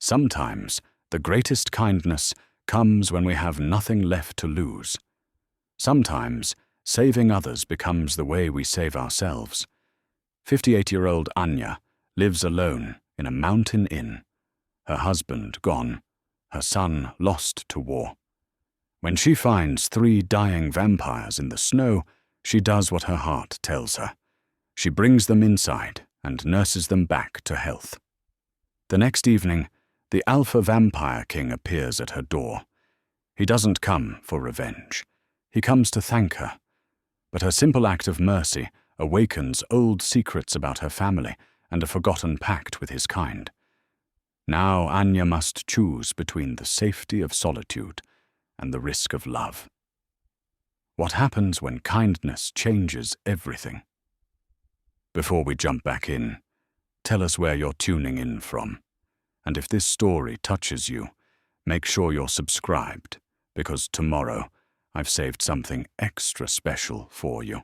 Sometimes the greatest kindness comes when we have nothing left to lose. Sometimes saving others becomes the way we save ourselves. 58-year-old Anya lives alone in a mountain inn. Her husband gone, her son lost to war. When she finds 3 dying vampires in the snow, she does what her heart tells her. She brings them inside and nurses them back to health. The next evening, the alpha vampire king appears at her door. He doesn't come for revenge. He comes to thank her. But her simple act of mercy awakens old secrets about her family and a forgotten pact with his kind. Now Anya must choose between the safety of solitude and the risk of love. What happens when kindness changes everything? Before we jump back in, tell us where you're tuning in from. And if this story touches you, make sure you're subscribed, because tomorrow I've saved something extra special for you.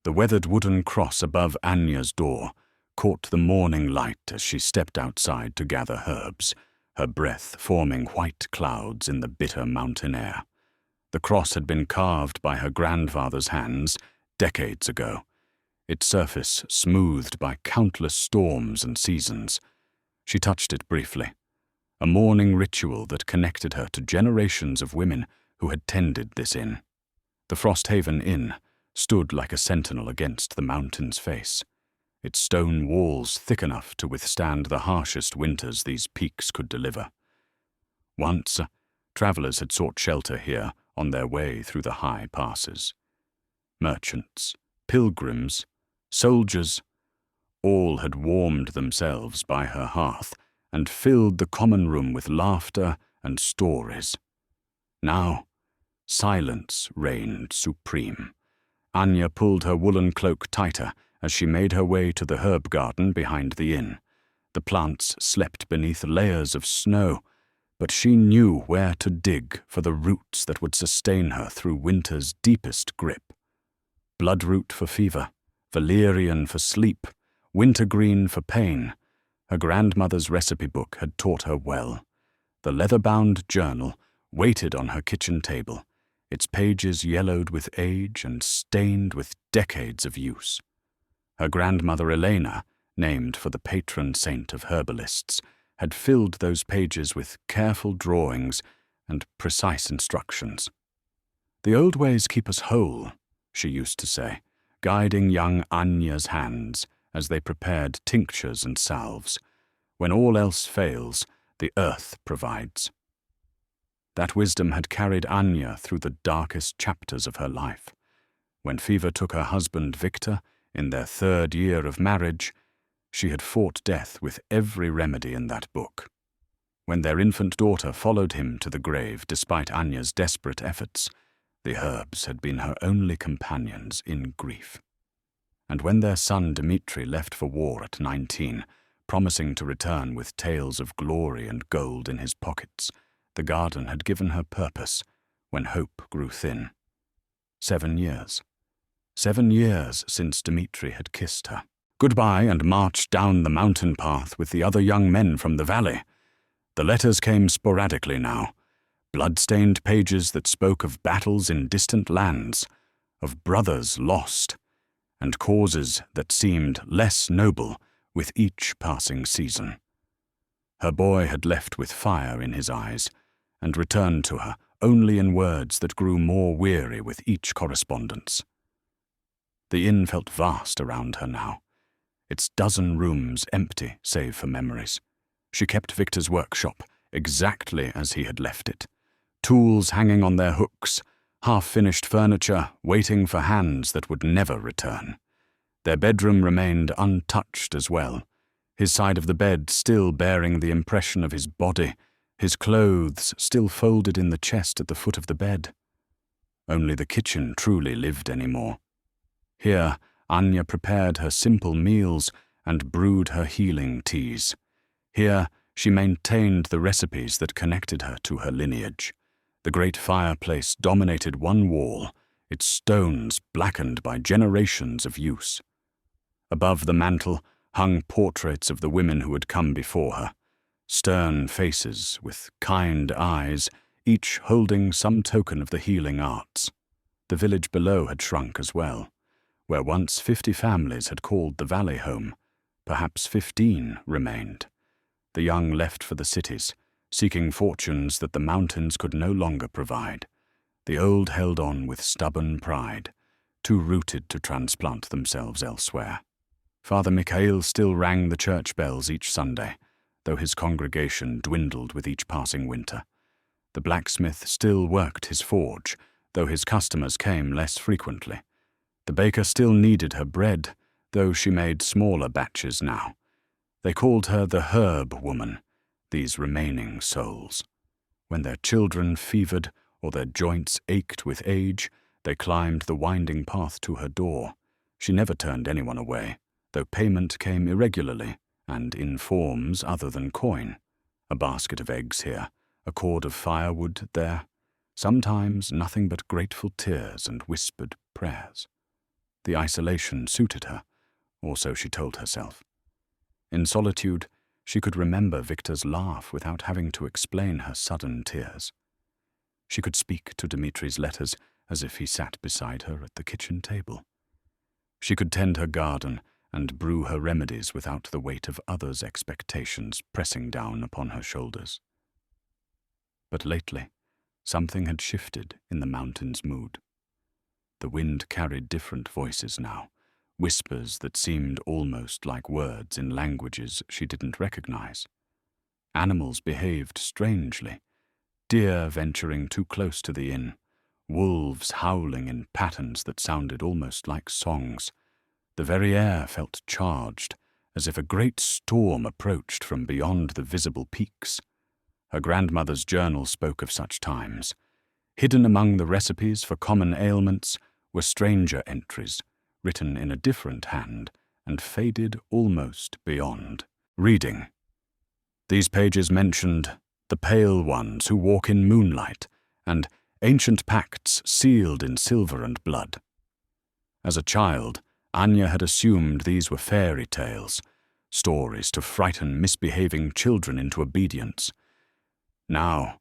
The weathered wooden cross above Anya's door caught the morning light as she stepped outside to gather herbs, her breath forming white clouds in the bitter mountain air. The cross had been carved by her grandfather's hands decades ago, its surface smoothed by countless storms and seasons. She touched it briefly, a morning ritual that connected her to generations of women who had tended this inn. The Frosthaven Inn stood like a sentinel against the mountain's face, its stone walls thick enough to withstand the harshest winters these peaks could deliver. Once, travelers had sought shelter here on their way through the high passes. Merchants, pilgrims, soldiers, all had warmed themselves by her hearth and filled the common room with laughter and stories. Now, silence reigned supreme. Anya pulled her woolen cloak tighter as she made her way to the herb garden behind the inn. The plants slept beneath layers of snow, but she knew where to dig for the roots that would sustain her through winter's deepest grip. Bloodroot for fever, valerian for sleep, wintergreen for pain. Her grandmother's recipe book had taught her well. The leather-bound journal waited on her kitchen table, its pages yellowed with age and stained with decades of use. Her grandmother Elena, named for the patron saint of herbalists, had filled those pages with careful drawings and precise instructions. "The old ways keep us whole," she used to say, guiding young Anya's hands as they prepared tinctures and salves. "When all else fails, the earth provides." That wisdom had carried Anya through the darkest chapters of her life. When fever took her husband Victor in their 3rd year of marriage, she had fought death with every remedy in that book. When their infant daughter followed him to the grave despite Anya's desperate efforts, the herbs had been her only companions in grief. And when their son Dmitri left for war at 19, promising to return with tales of glory and gold in his pockets, the garden had given her purpose when hope grew thin. 7 years. 7 years since Dmitri had kissed her. Goodbye, and marched down the mountain path with the other young men from the valley. The letters came sporadically now, blood-stained pages that spoke of battles in distant lands, of brothers lost, and causes that seemed less noble with each passing season. Her boy had left with fire in his eyes, and returned to her only in words that grew more weary with each correspondence. The inn felt vast around her now, its 12 rooms empty save for memories. She kept Victor's workshop exactly as he had left it, tools hanging on their hooks, half-finished furniture waiting for hands that would never return. Their bedroom remained untouched as well, his side of the bed still bearing the impression of his body, his clothes still folded in the chest at the foot of the bed. Only the kitchen truly lived anymore. Here, Anya prepared her simple meals and brewed her healing teas. Here, she maintained the recipes that connected her to her lineage. The great fireplace dominated one wall, its stones blackened by generations of use. Above the mantel hung portraits of the women who had come before her, stern faces with kind eyes, each holding some token of the healing arts. The village below had shrunk as well. Where once 50 families had called the valley home, perhaps 15 remained. The young left for the cities, seeking fortunes that the mountains could no longer provide. The old held on with stubborn pride, too rooted to transplant themselves elsewhere. Father Mikhail still rang the church bells each Sunday, though his congregation dwindled with each passing winter. The blacksmith still worked his forge, though his customers came less frequently. The baker still needed her bread, though she made smaller batches now. They called her the herb woman, these remaining souls. When their children fevered or their joints ached with age, they climbed the winding path to her door. She never turned anyone away, though payment came irregularly and in forms other than coin. A basket of eggs here, a cord of firewood there, sometimes nothing but grateful tears and whispered prayers. The isolation suited her, or so she told herself. In solitude, she could remember Victor's laugh without having to explain her sudden tears. She could speak to Dmitri's letters as if he sat beside her at the kitchen table. She could tend her garden and brew her remedies without the weight of others' expectations pressing down upon her shoulders. But lately, something had shifted in the mountain's mood. The wind carried different voices now, whispers that seemed almost like words in languages she didn't recognize. Animals behaved strangely, deer venturing too close to the inn, wolves howling in patterns that sounded almost like songs. The very air felt charged, as if a great storm approached from beyond the visible peaks. Her grandmother's journal spoke of such times. Hidden among the recipes for common ailments were stranger entries, written in a different hand and faded almost beyond. Reading. These pages mentioned the pale ones who walk in moonlight and ancient pacts sealed in silver and blood. As a child, Anya had assumed these were fairy tales, stories to frighten misbehaving children into obedience. Now,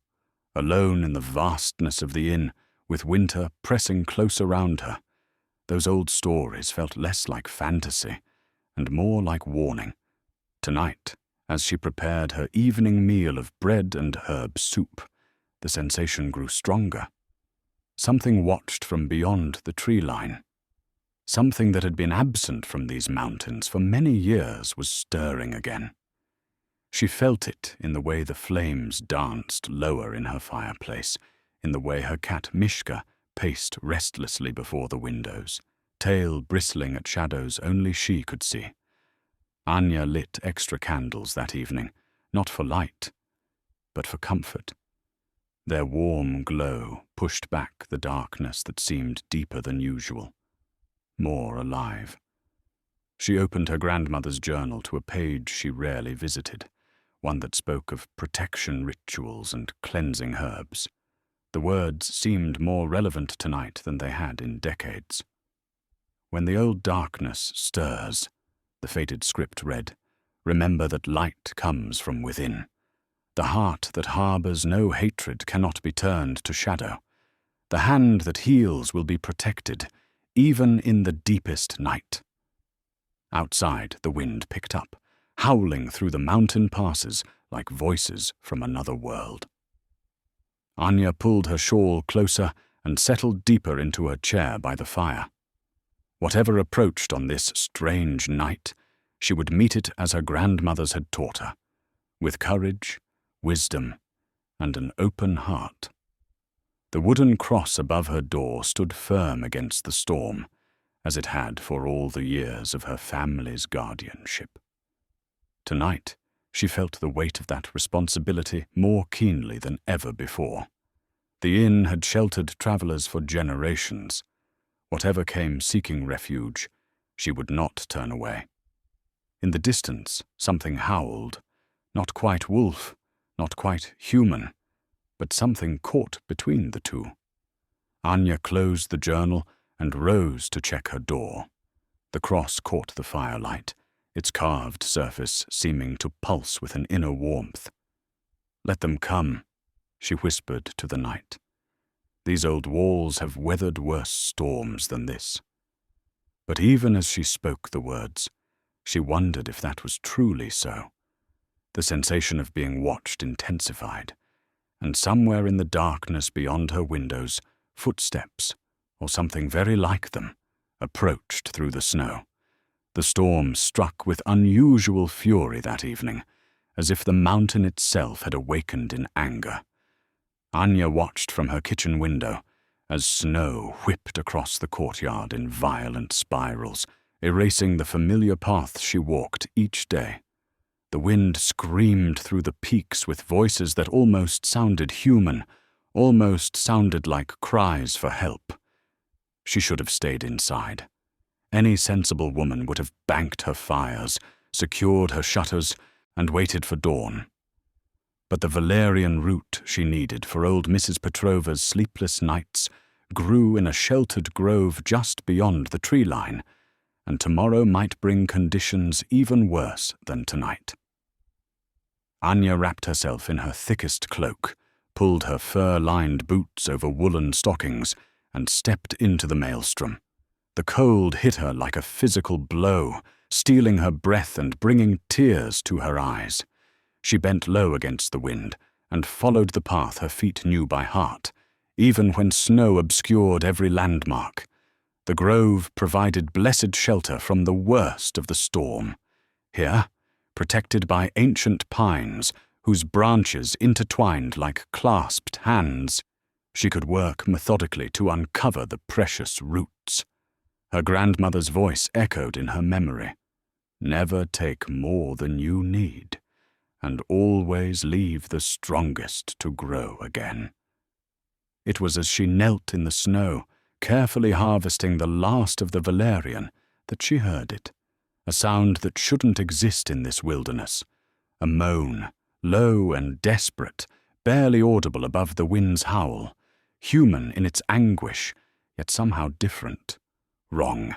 alone in the vastness of the inn, with winter pressing close around her, those old stories felt less like fantasy and more like warning. Tonight, as she prepared her evening meal of bread and herb soup, the sensation grew stronger. Something watched from beyond the tree line. Something that had been absent from these mountains for many years was stirring again. She felt it in the way the flames danced lower in her fireplace, in the way her cat Mishka paced restlessly before the windows, tail bristling at shadows only she could see. Anya lit extra candles that evening, not for light, but for comfort. Their warm glow pushed back the darkness that seemed deeper than usual, more alive. She opened her grandmother's journal to a page she rarely visited, one that spoke of protection rituals and cleansing herbs. The words seemed more relevant tonight than they had in decades. When the old darkness stirs, the faded script read, remember that light comes from within. The heart that harbors no hatred cannot be turned to shadow. The hand that heals will be protected, even in the deepest night. Outside, the wind picked up, howling through the mountain passes like voices from another world. Anya pulled her shawl closer and settled deeper into her chair by the fire. Whatever approached on this strange night, she would meet it as her grandmothers had taught her, with courage, wisdom, and an open heart. The wooden cross above her door stood firm against the storm, as it had for all the years of her family's guardianship. Tonight, she felt the weight of that responsibility more keenly than ever before. The inn had sheltered travelers for generations. Whatever came seeking refuge, she would not turn away. In the distance, something howled, not quite wolf, not quite human, but something caught between the two. Anya closed the journal and rose to check her door. The cross caught the firelight, its carved surface seeming to pulse with an inner warmth. "Let them come," she whispered to the night. "These old walls have weathered worse storms than this." But even as she spoke the words, she wondered if that was truly so. The sensation of being watched intensified, and somewhere in the darkness beyond her windows, footsteps, or something very like them, approached through the snow. The storm struck with unusual fury that evening, as if the mountain itself had awakened in anger. Anya watched from her kitchen window as snow whipped across the courtyard in violent spirals, erasing the familiar paths she walked each day. The wind screamed through the peaks with voices that almost sounded human, almost sounded like cries for help. She should have stayed inside. Any sensible woman would have banked her fires, secured her shutters, and waited for dawn. But the valerian root she needed for old Mrs. Petrova's sleepless nights grew in a sheltered grove just beyond the tree line, and tomorrow might bring conditions even worse than tonight. Anya wrapped herself in her thickest cloak, pulled her fur-lined boots over woolen stockings, and stepped into the maelstrom. The cold hit her like a physical blow, stealing her breath and bringing tears to her eyes. She bent low against the wind and followed the path her feet knew by heart, even when snow obscured every landmark. The grove provided blessed shelter from the worst of the storm. Here, protected by ancient pines whose branches intertwined like clasped hands, she could work methodically to uncover the precious roots. Her grandmother's voice echoed in her memory. "Never take more than you need, and always leave the strongest to grow again." It was as she knelt in the snow, carefully harvesting the last of the valerian, that she heard it, a sound that shouldn't exist in this wilderness, a moan, low and desperate, barely audible above the wind's howl, human in its anguish, yet somehow different. Wrong.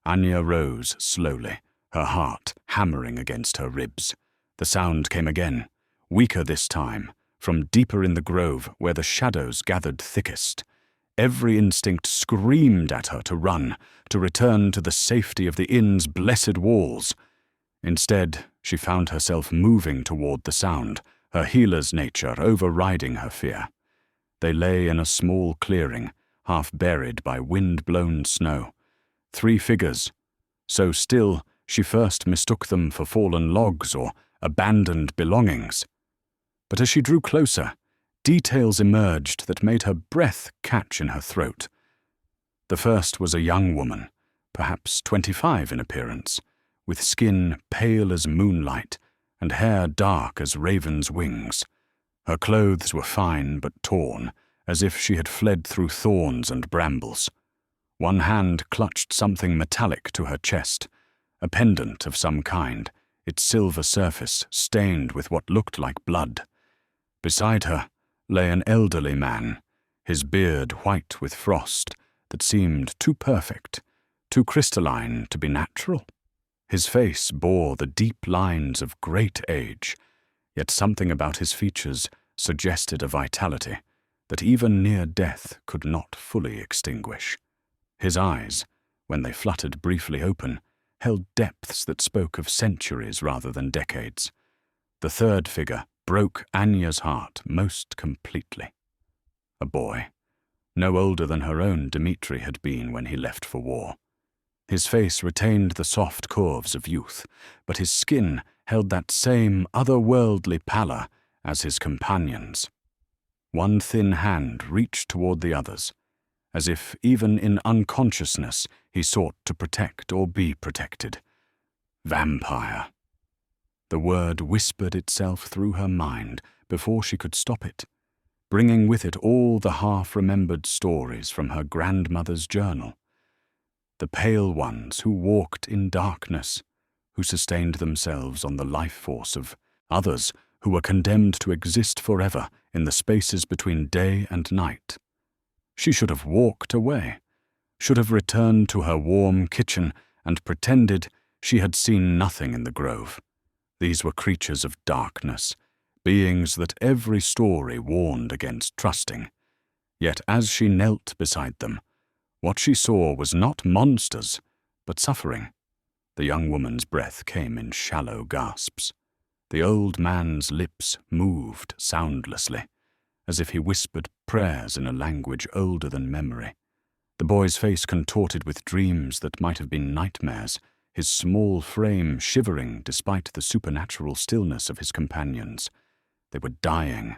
Anya rose slowly, her heart hammering against her ribs. The sound came again, weaker this time, from deeper in the grove where the shadows gathered thickest. Every instinct screamed at her to run, to return to the safety of the inn's blessed walls. Instead, she found herself moving toward the sound, her healer's nature overriding her fear. They lay in a small clearing, half buried by wind-blown snow. 3 figures, so still she first mistook them for fallen logs or abandoned belongings. But as she drew closer, details emerged that made her breath catch in her throat. The first was a young woman, perhaps 25 in appearance, with skin pale as moonlight and hair dark as raven's wings. Her clothes were fine but torn, as if she had fled through thorns and brambles. One hand clutched something metallic to her chest, a pendant of some kind, its silver surface stained with what looked like blood. Beside her lay an elderly man, his beard white with frost that seemed too perfect, too crystalline to be natural. His face bore the deep lines of great age, yet something about his features suggested a vitality that even near death could not fully extinguish. His eyes, when they fluttered briefly open, held depths that spoke of centuries rather than decades. The third figure broke Anya's heart most completely. A boy, no older than her own Dmitri had been when he left for war. His face retained the soft curves of youth, but his skin held that same otherworldly pallor as his companions. One thin hand reached toward the others, as if even in unconsciousness he sought to protect or be protected. Vampire. The word whispered itself through her mind before she could stop it, bringing with it all the half-remembered stories from her grandmother's journal. The pale ones who walked in darkness, who sustained themselves on the life force of others who were condemned to exist forever in the spaces between day and night. She should have walked away, should have returned to her warm kitchen and pretended she had seen nothing in the grove. These were creatures of darkness, beings that every story warned against trusting. Yet as she knelt beside them, what she saw was not monsters, but suffering. The young woman's breath came in shallow gasps. The old man's lips moved soundlessly, as if he whispered prayers in a language older than memory. The boy's face contorted with dreams that might have been nightmares, his small frame shivering despite the supernatural stillness of his companions. They were dying,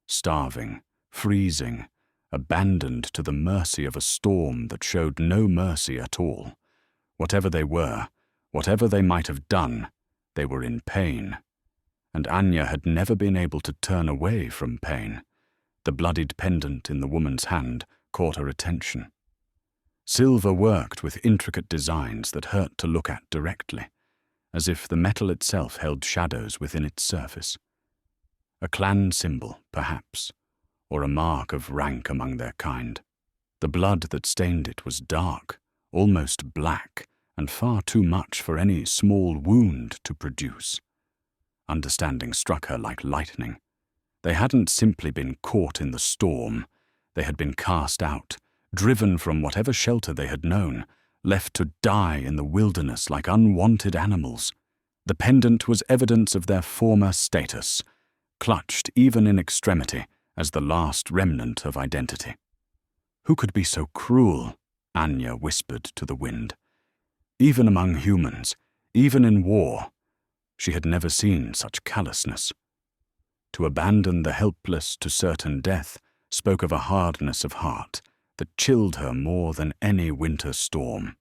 starving, freezing, abandoned to the mercy of a storm that showed no mercy at all. Whatever they were, whatever they might have done, they were in pain. And Anya had never been able to turn away from pain. The bloodied pendant in the woman's hand caught her attention. Silver worked with intricate designs that hurt to look at directly, as if the metal itself held shadows within its surface. A clan symbol, perhaps, or a mark of rank among their kind. The blood that stained it was dark, almost black, and far too much for any small wound to produce. Understanding struck her like lightning. They hadn't simply been caught in the storm. They had been cast out, driven from whatever shelter they had known, left to die in the wilderness like unwanted animals. The pendant was evidence of their former status, clutched even in extremity as the last remnant of identity. Who could be so cruel? Anya whispered to the wind. Even among humans, even in war, she had never seen such callousness. To abandon the helpless to certain death spoke of a hardness of heart that chilled her more than any winter storm.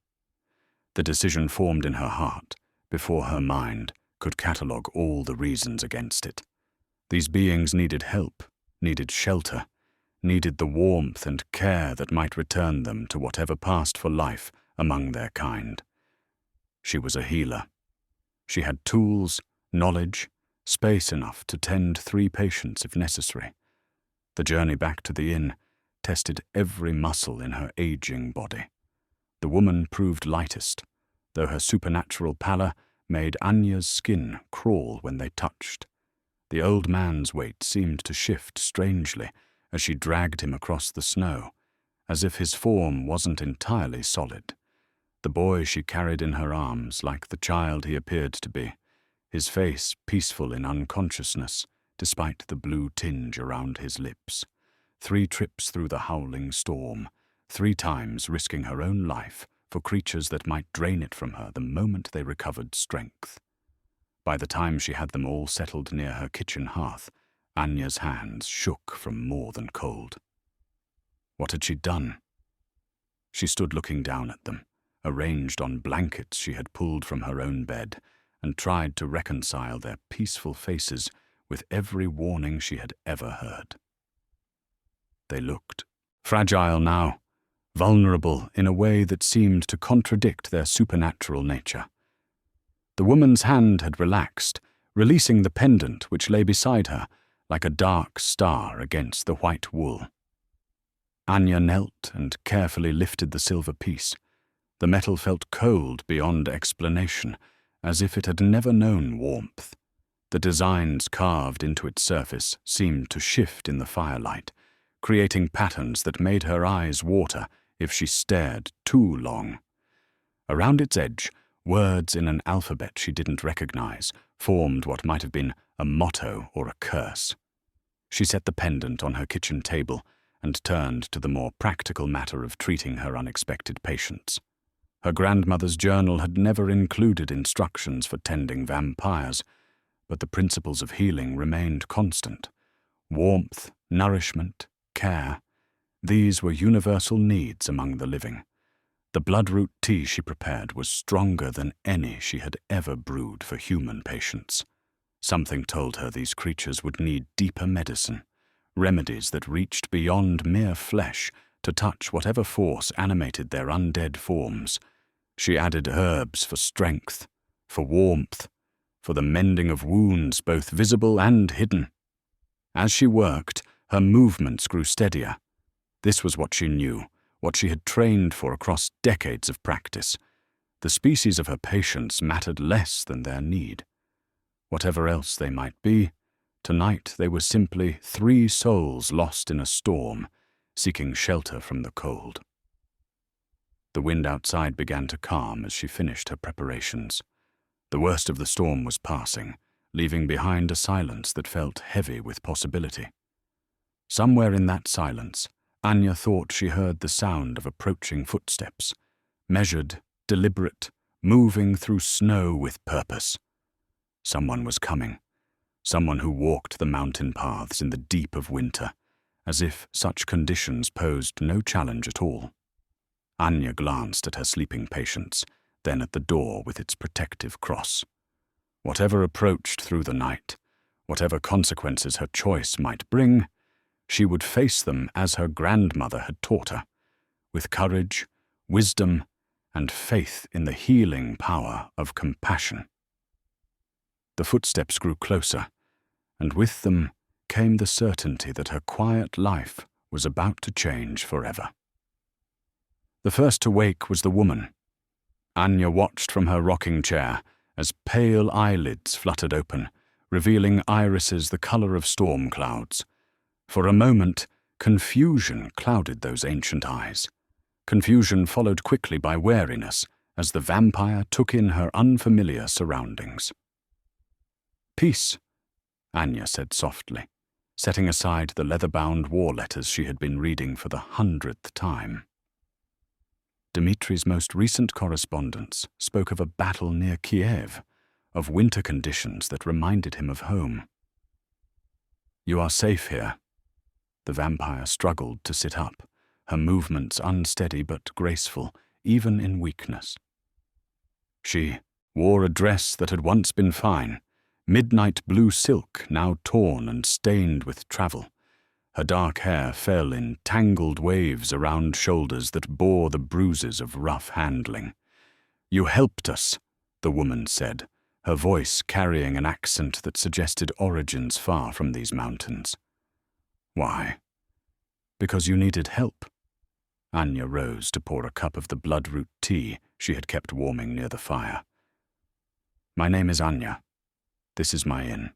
The decision formed in her heart before her mind could catalogue all the reasons against it. These beings needed help, needed shelter, needed the warmth and care that might return them to whatever passed for life among their kind. She was a healer. She had tools, knowledge, space enough to tend 3 patients if necessary. The journey back to the inn tested every muscle in her aging body. The woman proved lightest, though her supernatural pallor made Anya's skin crawl when they touched. The old man's weight seemed to shift strangely as she dragged him across the snow, as if his form wasn't entirely solid. The boy she carried in her arms like the child he appeared to be, his face peaceful in unconsciousness despite the blue tinge around his lips. 3 trips through the howling storm, 3 times risking her own life for creatures that might drain it from her the moment they recovered strength. By the time she had them all settled near her kitchen hearth, Anya's hands shook from more than cold. What had she done? She stood looking down at them, arranged on blankets she had pulled from her own bed, and tried to reconcile their peaceful faces with every warning she had ever heard. They looked fragile now, vulnerable in a way that seemed to contradict their supernatural nature. The woman's hand had relaxed, releasing the pendant which lay beside her, like a dark star against the white wool. Anya knelt and carefully lifted the silver piece. The metal felt cold beyond explanation, as if it had never known warmth. The designs carved into its surface seemed to shift in the firelight, creating patterns that made her eyes water if she stared too long. Around its edge, words in an alphabet she didn't recognize formed what might have been a motto or a curse. She set the pendant on her kitchen table and turned to the more practical matter of treating her unexpected patients. Her grandmother's journal had never included instructions for tending vampires, but the principles of healing remained constant. Warmth, nourishment, care, these were universal needs among the living. The bloodroot tea she prepared was stronger than any she had ever brewed for human patients. Something told her these creatures would need deeper medicine, remedies that reached beyond mere flesh to touch whatever force animated their undead forms. She added herbs for strength, for warmth, for the mending of wounds both visible and hidden. As she worked, her movements grew steadier. This was what she knew, what she had trained for across decades of practice. The species of her patients mattered less than their need. Whatever else they might be, Tonight they were simply 3 souls lost in a storm, seeking shelter from the cold. The wind outside began to calm as she finished her preparations. The worst of the storm was passing, leaving behind a silence that felt heavy with possibility. Somewhere in that silence, Anya thought she heard the sound of approaching footsteps, measured, deliberate, moving through snow with purpose. Someone was coming, someone who walked the mountain paths in the deep of winter, as if such conditions posed no challenge at all. Anya glanced at her sleeping patients, then at the door with its protective cross. Whatever approached through the night, whatever consequences her choice might bring, she would face them as her grandmother had taught her, with courage, wisdom, and faith in the healing power of compassion. The footsteps grew closer, and with them came the certainty that her quiet life was about to change forever. The first to wake was the woman. Anya watched from her rocking chair as pale eyelids fluttered open, revealing irises the color of storm clouds. For a moment, confusion clouded those ancient eyes. Confusion followed quickly by wariness as the vampire took in her unfamiliar surroundings. "Peace," Anya said softly, setting aside the leather-bound war letters she had been reading for the 100th time. Dmitri's most recent correspondence spoke of a battle near Kiev, of winter conditions that reminded him of home. "You are safe here." The vampire struggled to sit up, her movements unsteady but graceful, even in weakness. She wore a dress that had once been fine, midnight blue silk now torn and stained with travel. Her dark hair fell in tangled waves around shoulders that bore the bruises of rough handling. "You helped us," the woman said, her voice carrying an accent that suggested origins far from these mountains. "Why?" "Because you needed help." Anya rose to pour a cup of the bloodroot tea she had kept warming near the fire. "My name is Anya. This is my inn."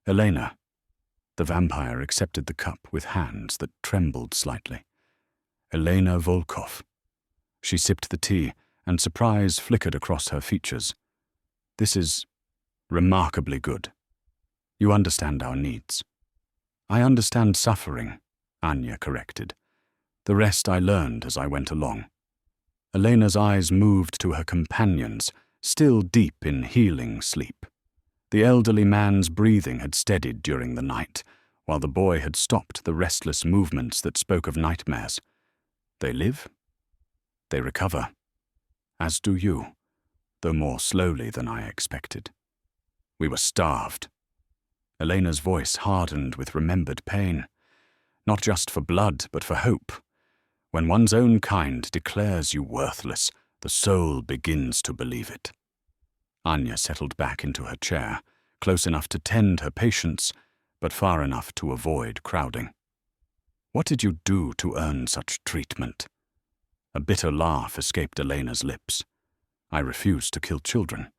"Elena." The vampire accepted the cup with hands that trembled slightly. "Elena Volkov." She sipped the tea, and surprise flickered across her features. "This is remarkably good. You understand our needs." "I understand suffering," Anya corrected. "The rest I learned as I went along." Elena's eyes moved to her companions, still deep in healing sleep. The elderly man's breathing had steadied during the night, while the boy had stopped the restless movements that spoke of nightmares. "They live. They recover. As do you, though more slowly than I expected. We were starved." Elena's voice hardened with remembered pain. "Not just for blood, but for hope. When one's own kind declares you worthless, the soul begins to believe it." Anya settled back into her chair, close enough to tend her patients, but far enough to avoid crowding. "What did you do to earn such treatment?" A bitter laugh escaped Elena's lips. "I refused to kill children."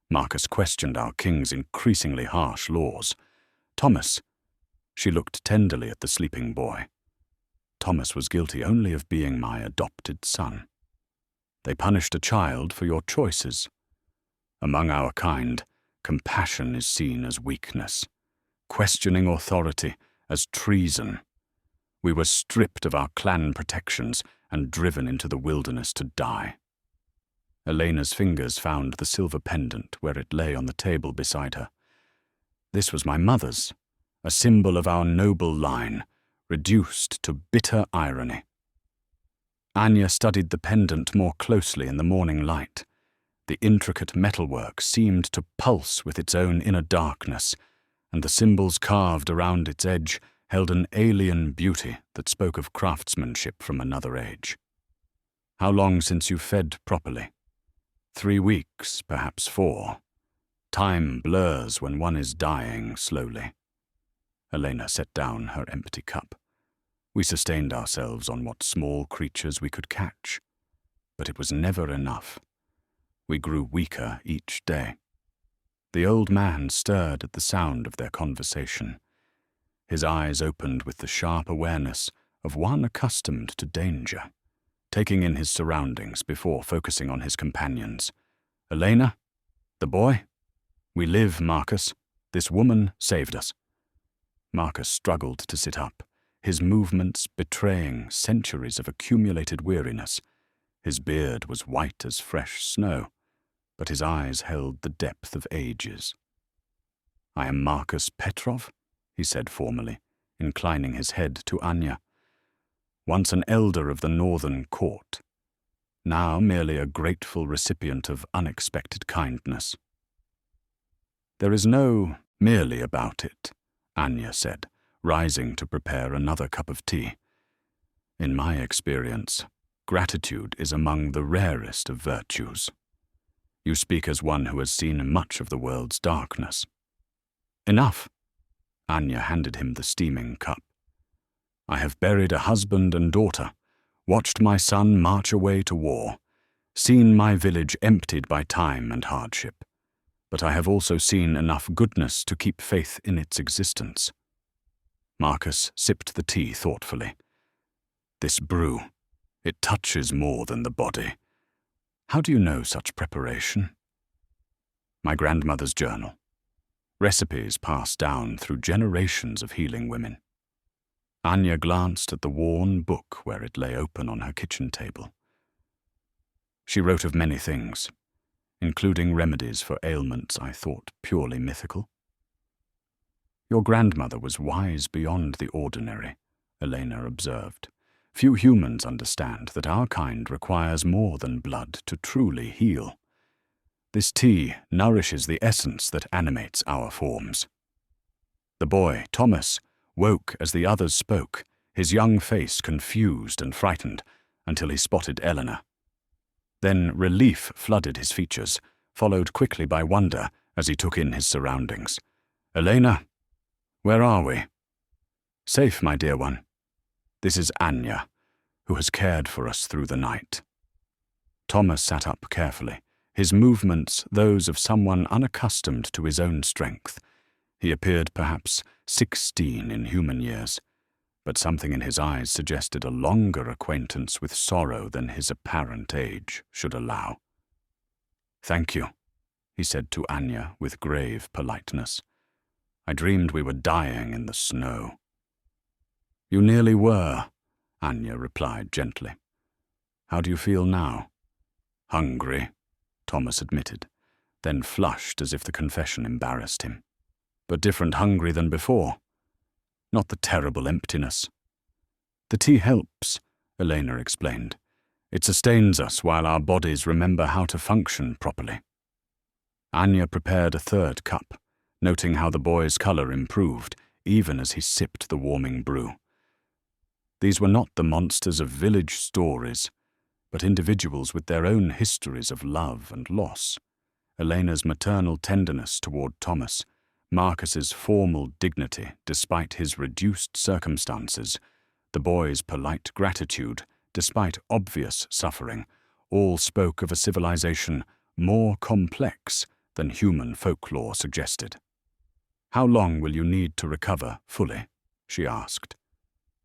Marcus questioned our king's increasingly harsh laws. "Thomas," she looked tenderly at the sleeping boy. "Thomas was guilty only of being my adopted son. They punished a child for your choices. Among our kind, compassion is seen as weakness, questioning authority as treason. We were stripped of our clan protections and driven into the wilderness to die." Elena's fingers found the silver pendant where it lay on the table beside her. "This was my mother's, a symbol of our noble line, reduced to bitter irony." Anya studied the pendant more closely in the morning light. The intricate metalwork seemed to pulse with its own inner darkness, and the symbols carved around its edge held an alien beauty that spoke of craftsmanship from another age. "How long since you fed properly?" 3 weeks, perhaps 4. Time blurs when one is dying slowly. Elena set down her empty cup. "We sustained ourselves on what small creatures we could catch, but it was never enough. We grew weaker each day." The old man stirred at the sound of their conversation. His eyes opened with the sharp awareness of one accustomed to danger, taking in his surroundings before focusing on his companions. "Elena? The boy? We live, Marcus. This woman saved us." Marcus struggled to sit up, his movements betraying centuries of accumulated weariness. His beard was white as fresh snow, but his eyes held the depth of ages. "I am Marcus Petrov," he said formally, inclining his head to Anya. "Once an elder of the Northern Court, now merely a grateful recipient of unexpected kindness." "There is no merely about it," Anya said, rising to prepare another cup of tea. "In my experience, gratitude is among the rarest of virtues. You speak as one who has seen much of the world's darkness." "Enough." Anya handed him the steaming cup. "I have buried a husband and daughter, watched my son march away to war, seen my village emptied by time and hardship, but I have also seen enough goodness to keep faith in its existence." Marcus sipped the tea thoughtfully. "This brew, it touches more than the body. How do you know such preparation?" "My grandmother's journal. Recipes passed down through generations of healing women." Anya glanced at the worn book where it lay open on her kitchen table. "She wrote of many things, including remedies for ailments I thought purely mythical." "Your grandmother was wise beyond the ordinary," Elena observed. "Few humans understand that our kind requires more than blood to truly heal. This tea nourishes the essence that animates our forms." The boy, Thomas, woke as the others spoke, his young face confused and frightened, until he spotted Eleanor. Then relief flooded his features, followed quickly by wonder as he took in his surroundings. "Elena, where are we?" "Safe, my dear one. This is Anya, who has cared for us through the night." Thomas sat up carefully, his movements those of someone unaccustomed to his own strength. He appeared perhaps 16 in human years, but something in his eyes suggested a longer acquaintance with sorrow than his apparent age should allow. "Thank you," he said to Anya with grave politeness. "I dreamed we were dying in the snow." "You nearly were," Anya replied gently. "How do you feel now?" "Hungry," Thomas admitted, then flushed as if the confession embarrassed him. "But different hungry than before. Not the terrible emptiness." "The tea helps," Elena explained. "It sustains us while our bodies remember how to function properly." Anya prepared a third cup, noting how the boy's color improved even as he sipped the warming brew. These were not the monsters of village stories, but individuals with their own histories of love and loss. Elena's maternal tenderness toward Thomas, Marcus's formal dignity despite his reduced circumstances, the boy's polite gratitude despite obvious suffering, all spoke of a civilization more complex than human folklore suggested. "How long will you need to recover fully?" she asked.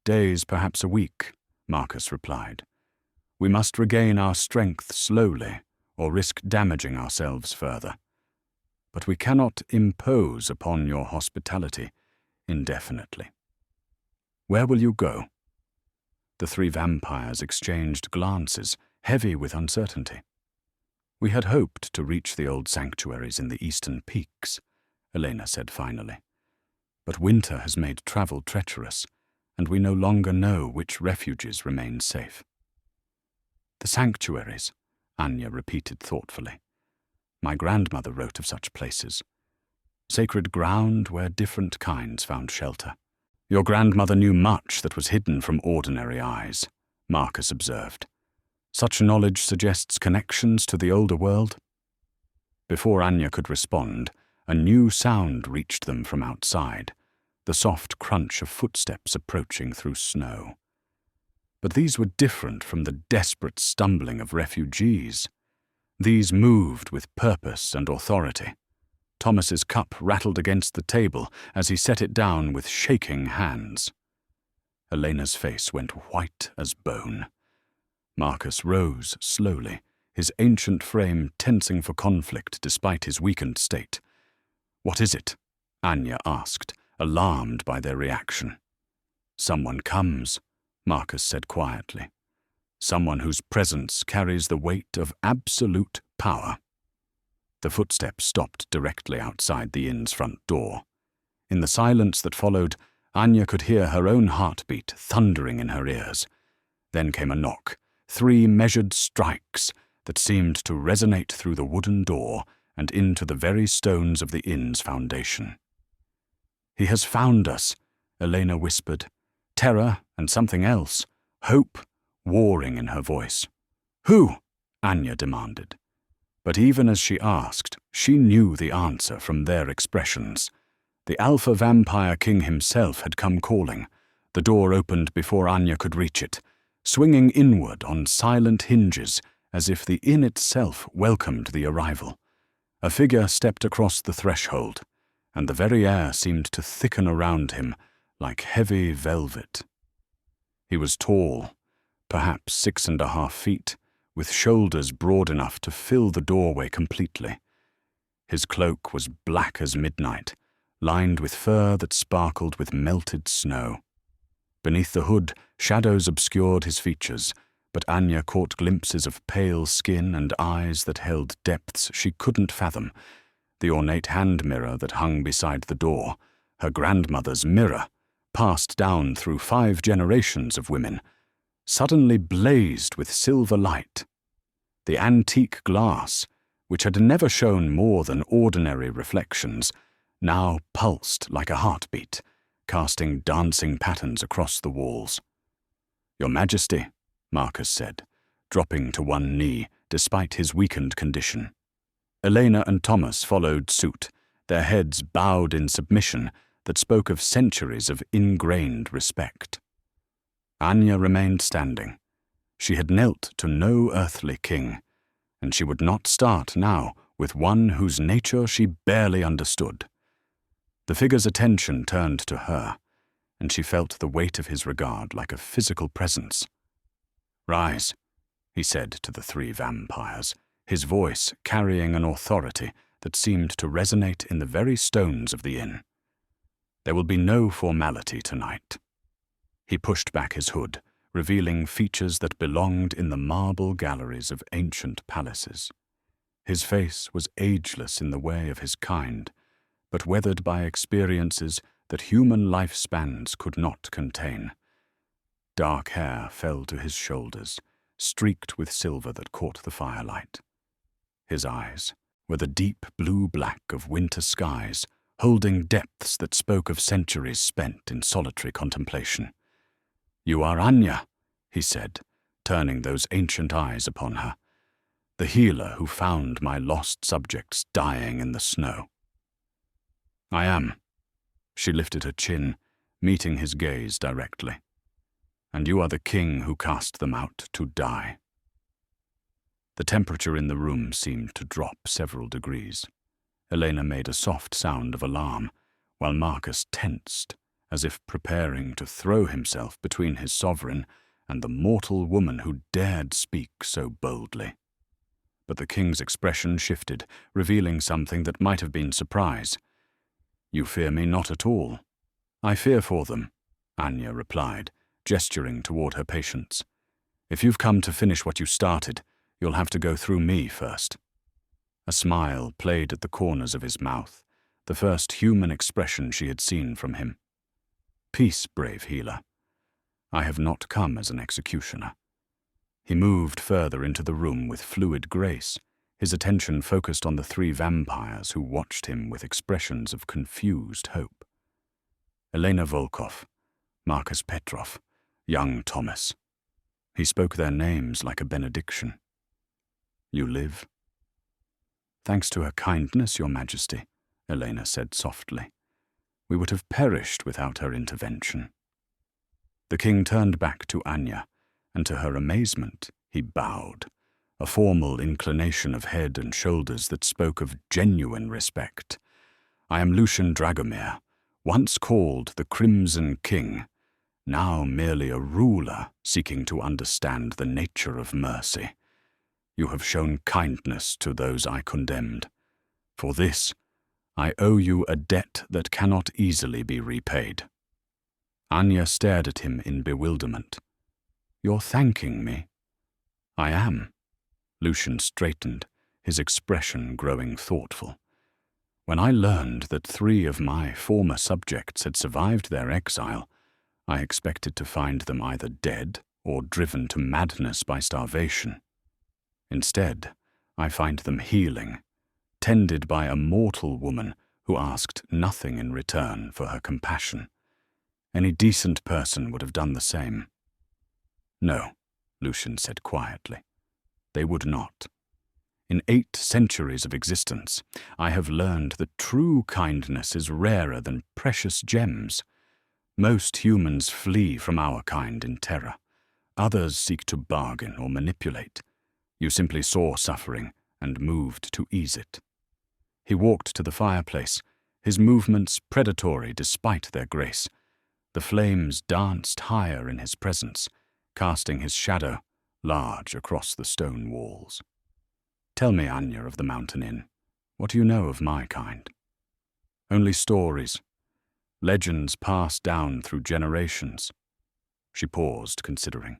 "Days, perhaps a week," Marcus replied. "We must regain our strength slowly, or risk damaging ourselves further. But we cannot impose upon your hospitality indefinitely." "Where will you go?" The three vampires exchanged glances, heavy with uncertainty. "We had hoped to reach the old sanctuaries in the eastern peaks," Elena said finally. "But winter has made travel treacherous, and we no longer know which refuges remain safe." "The sanctuaries," Anya repeated thoughtfully. "My grandmother wrote of such places. Sacred ground where different kinds found shelter." "Your grandmother knew much that was hidden from ordinary eyes," Marcus observed. "Such knowledge suggests connections to the older world." Before Anya could respond, a new sound reached them from outside, the soft crunch of footsteps approaching through snow. But these were different from the desperate stumbling of refugees. These moved with purpose and authority. Thomas's cup rattled against the table as he set it down with shaking hands. Elena's face went white as bone. Marcus rose slowly, his ancient frame tensing for conflict despite his weakened state. "What is it?" Anya asked, alarmed by their reaction. "Someone comes," Marcus said quietly. "Someone whose presence carries the weight of absolute power." The footsteps stopped directly outside the inn's front door. In the silence that followed, Anya could hear her own heartbeat thundering in her ears. Then came a knock, 3 measured strikes that seemed to resonate through the wooden door and into the very stones of the inn's foundation. "He has found us," Elena whispered, terror and something else, hope, warring in her voice. "Who?" Anya demanded. But even as she asked, she knew the answer from their expressions. The alpha vampire king himself had come calling. The door opened before Anya could reach it, swinging inward on silent hinges as if the inn itself welcomed the arrival. A figure stepped across the threshold, and the very air seemed to thicken around him like heavy velvet. He was tall, perhaps 6.5 feet, with shoulders broad enough to fill the doorway completely. His cloak was black as midnight, lined with fur that sparkled with melted snow. Beneath the hood, shadows obscured his features, but Anya caught glimpses of pale skin and eyes that held depths she couldn't fathom. The ornate hand mirror that hung beside the door, her grandmother's mirror, passed down through 5 generations of women, suddenly blazed with silver light. The antique glass, which had never shown more than ordinary reflections, now pulsed like a heartbeat, casting dancing patterns across the walls. "Your Majesty," Marcus said, dropping to one knee despite his weakened condition. Elena and Thomas followed suit, their heads bowed in submission that spoke of centuries of ingrained respect. Anya remained standing. She had knelt to no earthly king, and she would not start now with one whose nature she barely understood. The figure's attention turned to her, and she felt the weight of his regard like a physical presence. "Rise," he said to the 3 vampires, his voice carrying an authority that seemed to resonate in the very stones of the inn. "There will be no formality tonight." He pushed back his hood, revealing features that belonged in the marble galleries of ancient palaces. His face was ageless in the way of his kind, but weathered by experiences that human lifespans could not contain. Dark hair fell to his shoulders, streaked with silver that caught the firelight. His eyes were the deep blue-black of winter skies, holding depths that spoke of centuries spent in solitary contemplation. "You are Anya," he said, turning those ancient eyes upon her, "the healer who found my lost subjects dying in the snow." "I am." She lifted her chin, meeting his gaze directly. "And you are the king who cast them out to die." The temperature in the room seemed to drop several degrees. Elena made a soft sound of alarm, while Marcus tensed, as if preparing to throw himself between his sovereign and the mortal woman who dared speak so boldly. But the king's expression shifted, revealing something that might have been surprise. "You fear me not at all." "I fear for them," Anya replied, gesturing toward her patients. "If you've come to finish what you started, you'll have to go through me first." A smile played at the corners of his mouth, the first human expression she had seen from him. "Peace, brave healer. I have not come as an executioner." He moved further into the room with fluid grace, his attention focused on the 3 vampires who watched him with expressions of confused hope. Elena Volkov, Marcus Petrov, young Thomas. He spoke their names like a benediction. "You live?" "Thanks to her kindness, Your Majesty," Elena said softly. "We would have perished without her intervention." The king turned back to Anya, and to her amazement, he bowed, a formal inclination of head and shoulders that spoke of genuine respect, I am Lucian Dragomir, once called the Crimson King, now merely a ruler seeking to understand the nature of mercy. You have shown kindness to those I condemned. For this, I owe you a debt that cannot easily be repaid." Anya stared at him in bewilderment. "You're thanking me?" "I am." Lucian straightened, his expression growing thoughtful. "When I learned that 3 of my former subjects had survived their exile, I expected to find them either dead or driven to madness by starvation. Instead, I find them healing, tended by a mortal woman who asked nothing in return for her compassion. Any decent person would have done the same." "No," Lucian said quietly. "They would not. In 8 centuries of existence, I have learned that true kindness is rarer than precious gems. Most humans flee from our kind in terror. Others seek to bargain or manipulate. You simply saw suffering and moved to ease it." He walked to the fireplace, his movements predatory despite their grace. The flames danced higher in his presence, casting his shadow large across the stone walls. "Tell me, Anya of the Mountain Inn, what do you know of my kind?" "Only stories. Legends passed down through generations." She paused, considering.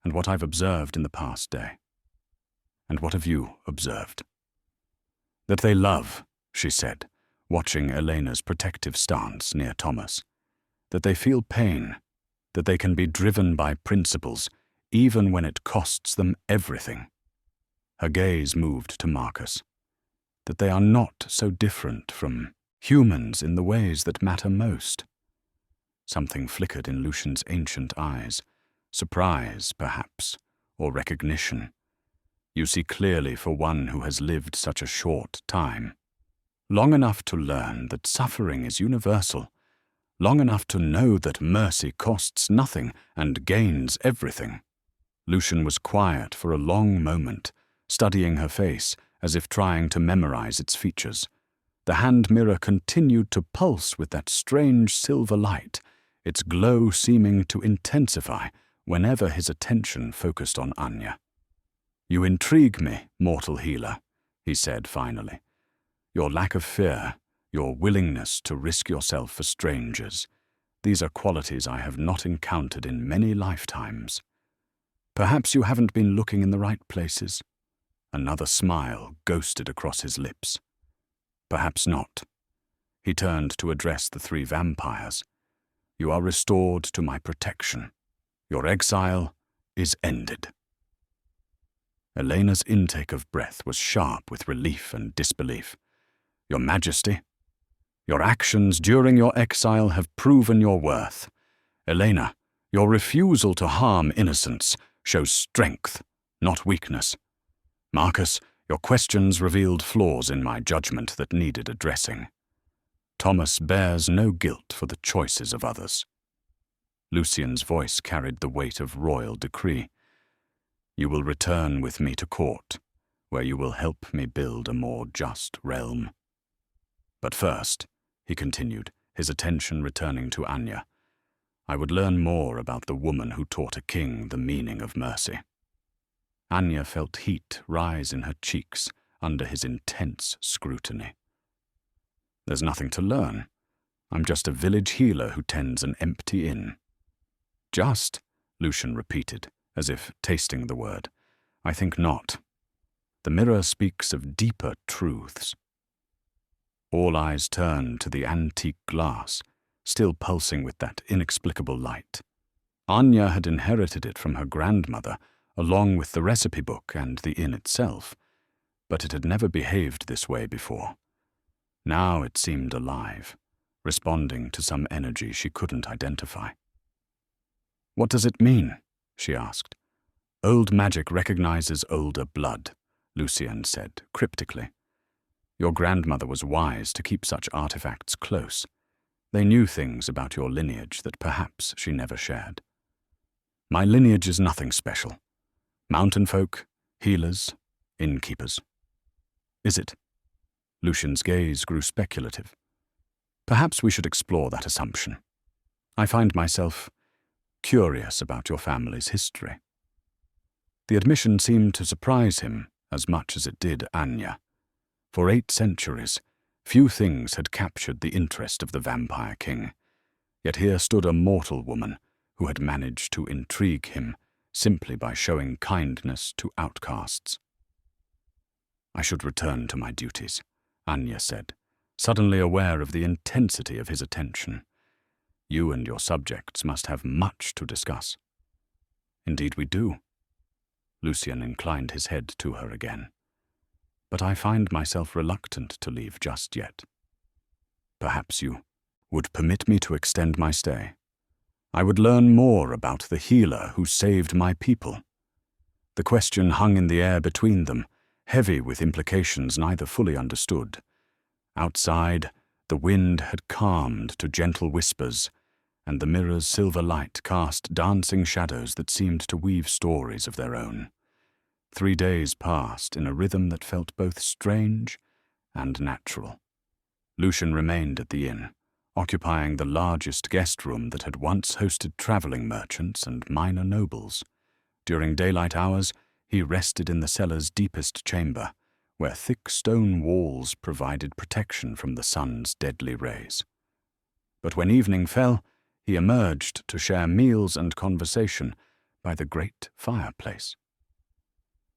"And what I've observed in the past day." "And what have you observed?" "That they love," she said, watching Elena's protective stance near Thomas. "That they feel pain, that they can be driven by principles, even when it costs them everything." Her gaze moved to Marcus. "That they are not so different from humans in the ways that matter most." Something flickered in Lucian's ancient eyes, surprise, perhaps, or recognition. "You see clearly for one who has lived such a short time. Long enough to learn that suffering is universal, long enough to know that mercy costs nothing and gains everything." Lucian was quiet for a long moment, studying her face as if trying to memorize its features. The hand mirror continued to pulse with that strange silver light, its glow seeming to intensify whenever his attention focused on Anya. "You intrigue me, mortal healer," he said finally. "Your lack of fear, your willingness to risk yourself for strangers, these are qualities I have not encountered in many lifetimes. Perhaps you haven't been looking in the right places." Another smile ghosted across his lips. "Perhaps not." He turned to address the 3 vampires. "You are restored to my protection. Your exile is ended." Elena's intake of breath was sharp with relief and disbelief. "Your Majesty, your actions during your exile have proven your worth. Elena, your refusal to harm innocents shows strength, not weakness. Marcus, your questions revealed flaws in my judgment that needed addressing. Thomas bears no guilt for the choices of others." Lucian's voice carried the weight of royal decree. "You will return with me to court, where you will help me build a more just realm. But first," he continued, his attention returning to Anya, "I would learn more about the woman who taught a king the meaning of mercy." Anya felt heat rise in her cheeks under his intense scrutiny. "There's nothing to learn. I'm just a village healer who tends an empty inn." "Just," Lucian repeated, as if tasting the word. "I think not. The mirror speaks of deeper truths." All eyes turned to the antique glass, still pulsing with that inexplicable light. Anya had inherited it from her grandmother, along with the recipe book and the inn itself, but it had never behaved this way before. Now it seemed alive, responding to some energy she couldn't identify. "What does it mean?" she asked. "Old magic recognizes older blood," Lucian said cryptically. "Your grandmother was wise to keep such artifacts close. They knew things about your lineage that perhaps she never shared." "My lineage is nothing special. Mountain folk, healers, innkeepers." "Is it?" Lucian's gaze grew speculative. Perhaps we should explore that assumption. I find myself curious about your family's history. The admission seemed to surprise him as much as it did Anya. For 8 centuries, few things had captured the interest of the vampire king, yet here stood a mortal woman who had managed to intrigue him simply by showing kindness to outcasts. I should return to my duties, Anya said, suddenly aware of the intensity of his attention. You and your subjects must have much to discuss. Indeed we do. Lucian inclined his head to her again. But I find myself reluctant to leave just yet. Perhaps you would permit me to extend my stay. I would learn more about the healer who saved my people. The question hung in the air between them, heavy with implications neither fully understood. Outside, the wind had calmed to gentle whispers, and the mirror's silver light cast dancing shadows that seemed to weave stories of their own. 3 days passed in a rhythm that felt both strange and natural. Lucian remained at the inn, occupying the largest guest room that had once hosted traveling merchants and minor nobles. During daylight hours, he rested in the cellar's deepest chamber, where thick stone walls provided protection from the sun's deadly rays. But when evening fell, he emerged to share meals and conversation by the great fireplace.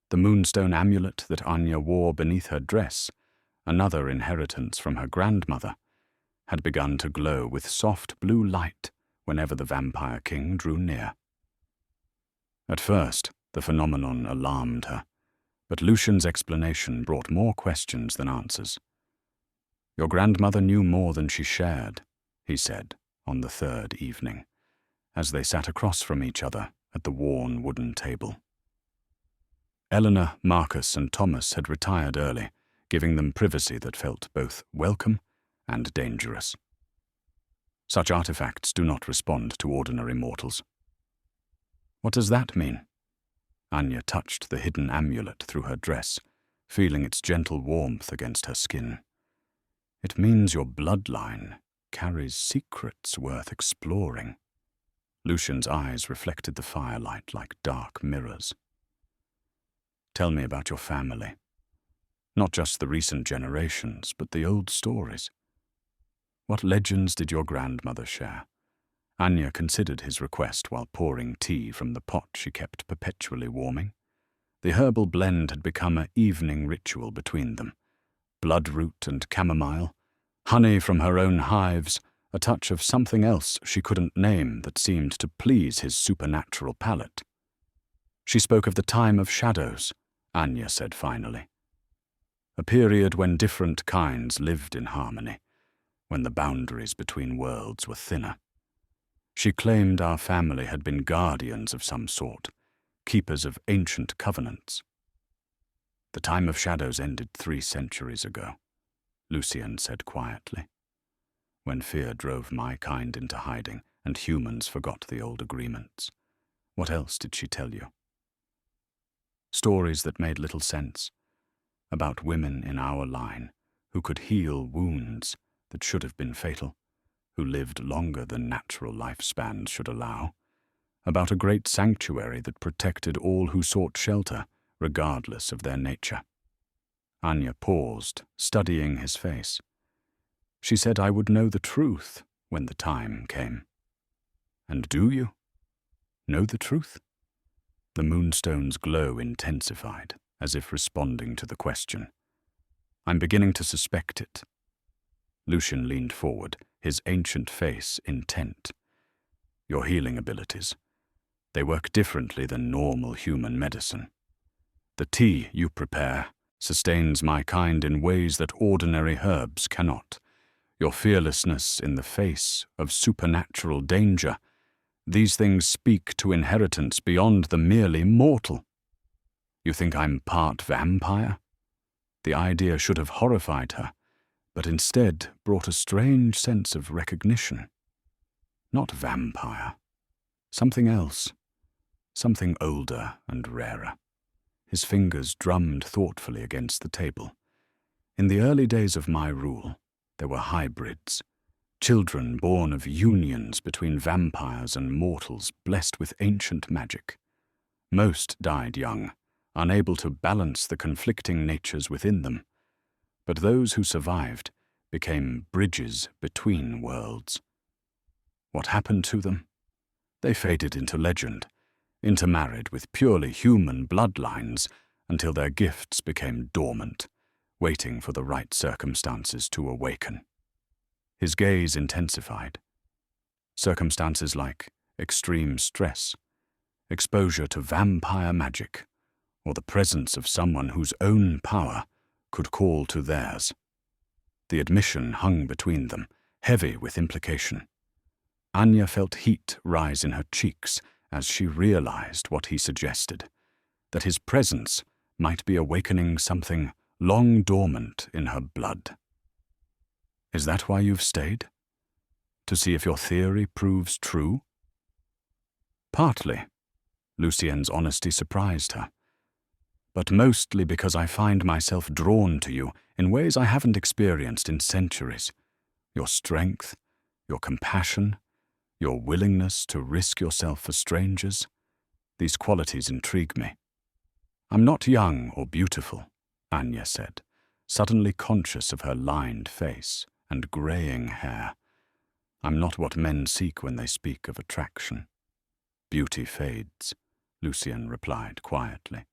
The moonstone amulet that Anya wore beneath her dress, another inheritance from her grandmother, had begun to glow with soft blue light whenever the vampire king drew near. At first, the phenomenon alarmed her, but Lucian's explanation brought more questions than answers. Your grandmother knew more than she shared, he said on the 3rd evening, as they sat across from each other at the worn wooden table. Eleanor, Marcus, and Thomas had retired early, giving them privacy that felt both welcome and dangerous. Such artifacts do not respond to ordinary mortals. What does that mean? Anya touched the hidden amulet through her dress, feeling its gentle warmth against her skin. It means your bloodline carries secrets worth exploring. Lucian's eyes reflected the firelight like dark mirrors. Tell me about your family. Not just the recent generations, but the old stories. What legends did your grandmother share? Anya considered his request while pouring tea from the pot she kept perpetually warming. The herbal blend had become an evening ritual between them. Bloodroot and chamomile, honey from her own hives, a touch of something else she couldn't name that seemed to please his supernatural palate. She spoke of the time of shadows, Anya said finally. A period when different kinds lived in harmony, when the boundaries between worlds were thinner. She claimed our family had been guardians of some sort, keepers of ancient covenants. The time of shadows ended 3 centuries ago, Lucian said quietly, when fear drove my kind into hiding and humans forgot the old agreements. What else did she tell you? Stories that made little sense, about women in our line who could heal wounds that should have been fatal, who lived longer than natural lifespans should allow, about a great sanctuary that protected all who sought shelter, regardless of their nature. Anya paused, studying his face. She said I would know the truth when the time came. And do you know the truth? The moonstone's glow intensified, as if responding to the question. I'm beginning to suspect it. Lucian leaned forward, his ancient face intent. Your healing abilities. They work differently than normal human medicine. The tea you prepare sustains my kind in ways that ordinary herbs cannot. Your fearlessness in the face of supernatural danger. These things speak to inheritance beyond the merely mortal. You think I'm part vampire? The idea should have horrified her, but instead brought a strange sense of recognition. Not vampire. Something else. Something older and rarer. His fingers drummed thoughtfully against the table. In the early days of my rule, there were hybrids, children born of unions between vampires and mortals blessed with ancient magic. Most died young, unable to balance the conflicting natures within them, but those who survived became bridges between worlds. What happened to them? They faded into legend, intermarried with purely human bloodlines until their gifts became dormant, waiting for the right circumstances to awaken. His gaze intensified. Circumstances like extreme stress, exposure to vampire magic, or the presence of someone whose own power could call to theirs. The admission hung between them, heavy with implication. Anya felt heat rise in her cheeks as she realized what he suggested, that his presence might be awakening something long dormant in her blood. Is that why you've stayed? To see if your theory proves true? Partly. Lucien's honesty surprised her. But mostly because I find myself drawn to you in ways I haven't experienced in centuries. Your strength, your compassion, your willingness to risk yourself for strangers, these qualities intrigue me. I'm not young or beautiful, Anya said, suddenly conscious of her lined face and greying hair. I'm not what men seek when they speak of attraction. Beauty fades, Lucien replied quietly.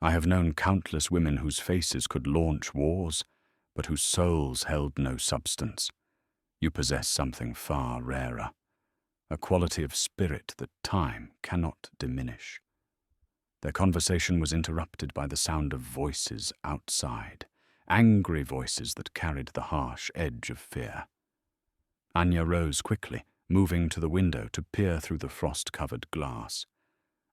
I have known countless women whose faces could launch wars, but whose souls held no substance. You possess something far rarer, a quality of spirit that time cannot diminish. Their conversation was interrupted by the sound of voices outside, angry voices that carried the harsh edge of fear. Anya rose quickly, moving to the window to peer through the frost-covered glass.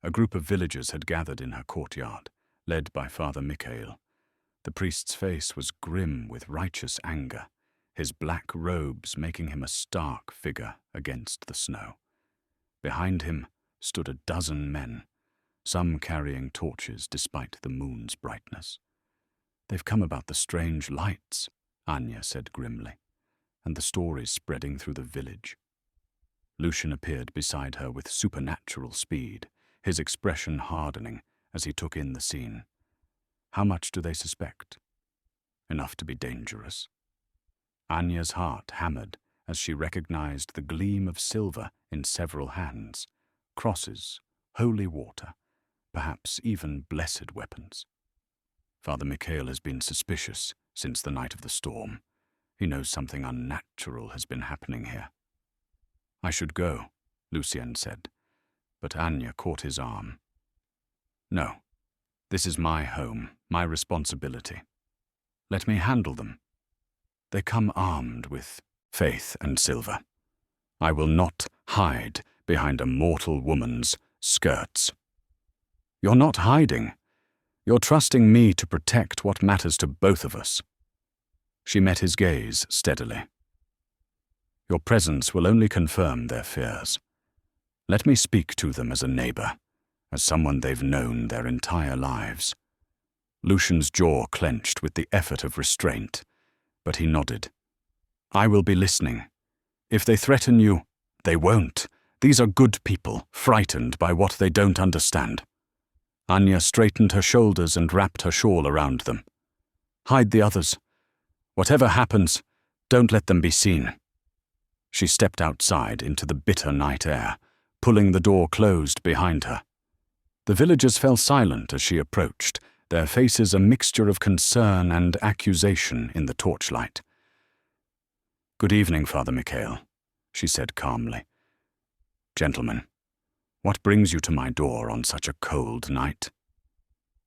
A group of villagers had gathered in her courtyard, led by Father Michael. The priest's face was grim with righteous anger, his black robes making him a stark figure against the snow. Behind him stood a dozen men, some carrying torches despite the moon's brightness. They've come about the strange lights, Anya said grimly, and the stories spreading through the village. Lucien appeared beside her with supernatural speed, his expression hardening as he took in the scene. How much do they suspect? Enough to be dangerous. Anya's heart hammered as she recognized the gleam of silver in several hands, crosses, holy water, perhaps even blessed weapons. Father Michael has been suspicious since the night of the storm. He knows something unnatural has been happening here. I should go, Lucien said, but Anya caught his arm. No, this is my home, my responsibility. Let me handle them. They come armed with faith and silver. I will not hide behind a mortal woman's skirts. You're not hiding. You're trusting me to protect what matters to both of us. She met his gaze steadily. Your presence will only confirm their fears. Let me speak to them as a neighbor, as someone they've known their entire lives. Lucien's jaw clenched with the effort of restraint, but he nodded. I will be listening. If they threaten you, they won't. These are good people, frightened by what they don't understand. Anya straightened her shoulders and wrapped her shawl around them. Hide the others. Whatever happens, don't let them be seen. She stepped outside into the bitter night air, pulling the door closed behind her. The villagers fell silent as she approached, their faces a mixture of concern and accusation in the torchlight. Good evening, Father Michael, she said calmly. Gentlemen, what brings you to my door on such a cold night?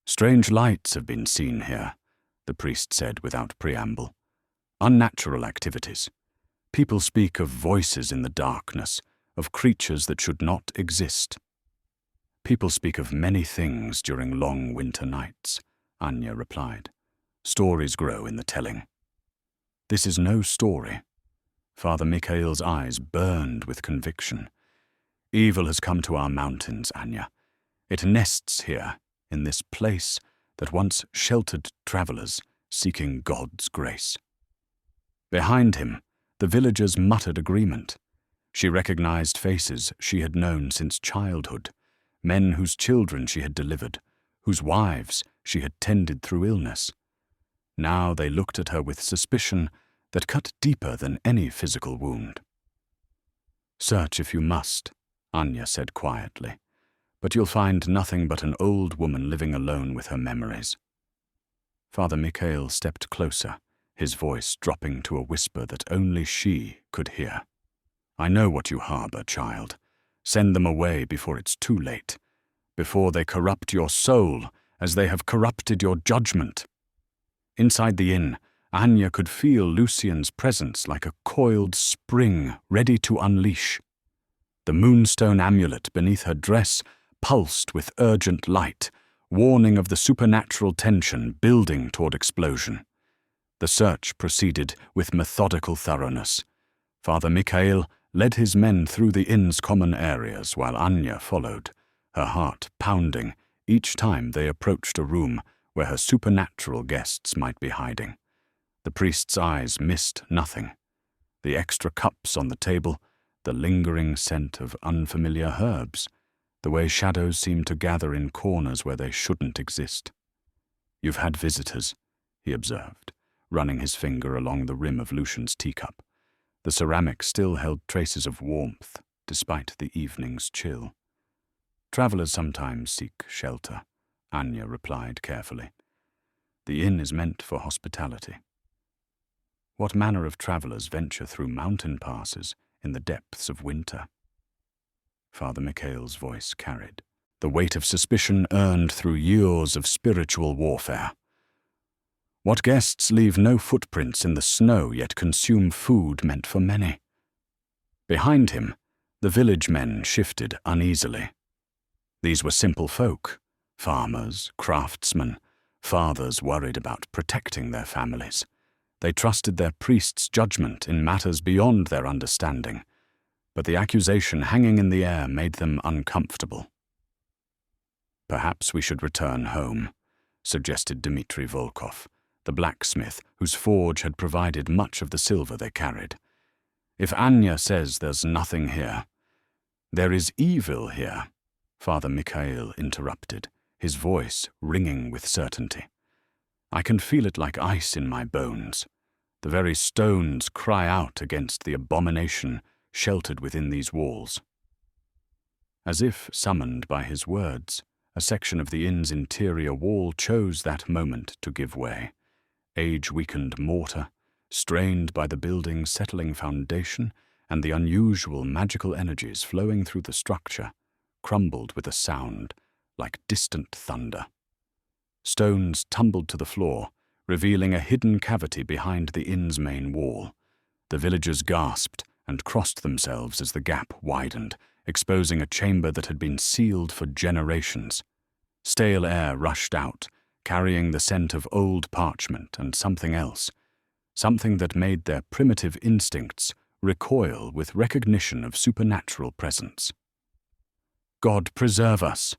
Strange lights have been seen here, the priest said without preamble. Unnatural activities. People speak of voices in the darkness, of creatures that should not exist. People speak of many things during long winter nights, Anya replied. Stories grow in the telling. This is no story. Father Michael's eyes burned with conviction. Evil has come to our mountains, Anya. It nests here, in this place that once sheltered travelers seeking God's grace. Behind him, the villagers muttered agreement. She recognized faces she had known since childhood, men whose children she had delivered, whose wives she had tended through illness. Now they looked at her with suspicion that cut deeper than any physical wound. "Search if you must," Anya said quietly, "but you'll find nothing but an old woman living alone with her memories." Father Mikhail stepped closer, his voice dropping to a whisper that only she could hear. "I know what you harbor, child. Send them away before it's too late, before they corrupt your soul as they have corrupted your judgment." Inside the inn, Anya could feel Lucian's presence like a coiled spring ready to unleash. The moonstone amulet beneath her dress pulsed with urgent light, warning of the supernatural tension building toward explosion. The search proceeded with methodical thoroughness. Father Mikhail led his men through the inn's common areas while Anya followed, her heart pounding each time they approached a room where her supernatural guests might be hiding. The priest's eyes missed nothing. The extra cups on the table, the lingering scent of unfamiliar herbs, the way shadows seem to gather in corners where they shouldn't exist. "You've had visitors," he observed, running his finger along the rim of Lucian's teacup. The ceramic still held traces of warmth, despite the evening's chill. "Travelers sometimes seek shelter," Anya replied carefully. "The inn is meant for hospitality." "What manner of travelers venture through mountain passes in the depths of winter?" Father Mikhail's voice carried, the weight of suspicion earned through years of spiritual warfare. "What guests leave no footprints in the snow yet consume food meant for many?" Behind him, the village men shifted uneasily. These were simple folk, farmers, craftsmen, fathers worried about protecting their families. They trusted their priest's judgment in matters beyond their understanding, but the accusation hanging in the air made them uncomfortable. "Perhaps we should return home," suggested Dmitri Volkov, the blacksmith whose forge had provided much of the silver they carried. "If Anya says there's nothing here—" "There is evil here," Father Mikhail interrupted, his voice ringing with certainty. "I can feel it like ice in my bones. The very stones cry out against the abomination sheltered within these walls." As if summoned by his words, a section of the inn's interior wall chose that moment to give way. Age-weakened mortar, strained by the building's settling foundation and the unusual magical energies flowing through the structure, crumbled with a sound like distant thunder. Stones tumbled to the floor, revealing a hidden cavity behind the inn's main wall. The villagers gasped and crossed themselves as the gap widened, exposing a chamber that had been sealed for generations. Stale air rushed out, carrying the scent of old parchment and something else, something that made their primitive instincts recoil with recognition of supernatural presence. "God preserve us,"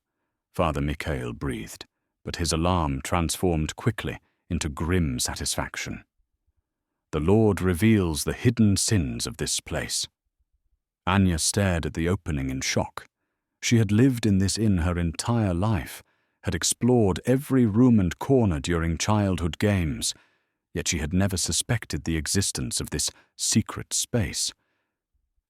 Father Mikhail breathed, but his alarm transformed quickly into grim satisfaction. "The Lord reveals the hidden sins of this place." Anya stared at the opening in shock. She had lived in this inn her entire life, had explored every room and corner during childhood games, yet she had never suspected the existence of this secret space.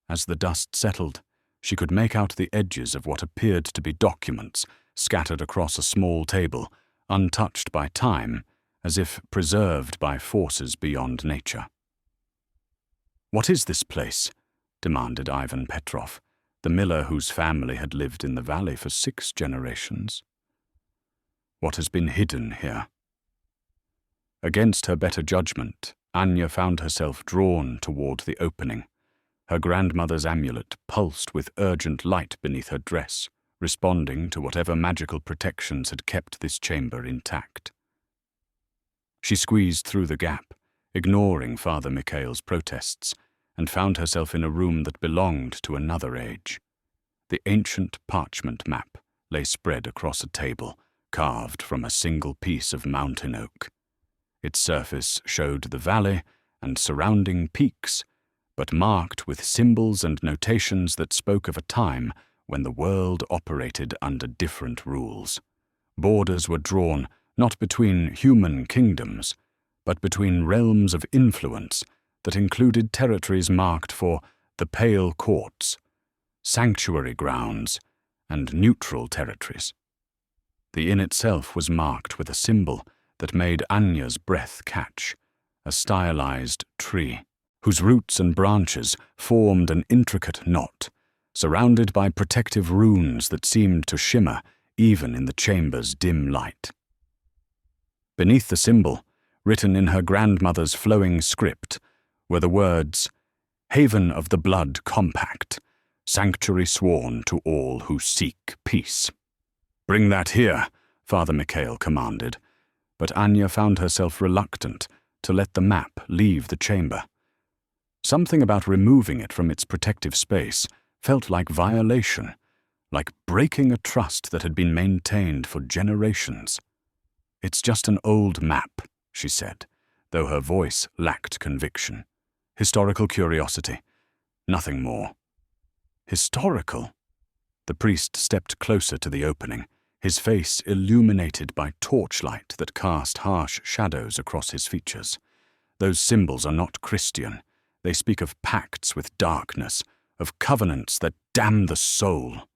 As the dust settled, she could make out the edges of what appeared to be documents scattered across a small table, untouched by time, as if preserved by forces beyond nature. "What is this place?" demanded Ivan Petrov, the miller whose family had lived in the valley for 6 generations. "What has been hidden here?" Against her better judgment, Anya found herself drawn toward the opening. Her grandmother's amulet pulsed with urgent light beneath her dress, responding to whatever magical protections had kept this chamber intact. She squeezed through the gap, ignoring Father Mikhail's protests, and found herself in a room that belonged to another age. The ancient parchment map lay spread across a table, carved from a single piece of mountain oak. Its surface showed the valley and surrounding peaks, but marked with symbols and notations that spoke of a time when the world operated under different rules. Borders were drawn not between human kingdoms, but between realms of influence that included territories marked for the Pale Courts, sanctuary grounds, and neutral territories. The inn itself was marked with a symbol that made Anya's breath catch, a stylized tree, whose roots and branches formed an intricate knot, surrounded by protective runes that seemed to shimmer even in the chamber's dim light. Beneath the symbol, written in her grandmother's flowing script, were the words, "Haven of the Blood Compact, sanctuary sworn to all who seek peace." "Bring that here," Father Mikhail commanded, but Anya found herself reluctant to let the map leave the chamber. Something about removing it from its protective space felt like violation, like breaking a trust that had been maintained for generations. "It's just an old map," she said, though her voice lacked conviction. "Historical curiosity, nothing more." "Historical?" The priest stepped closer to the opening, his face illuminated by torchlight that cast harsh shadows across his features. "Those symbols are not Christian. They speak of pacts with darkness, of covenants that damn the soul."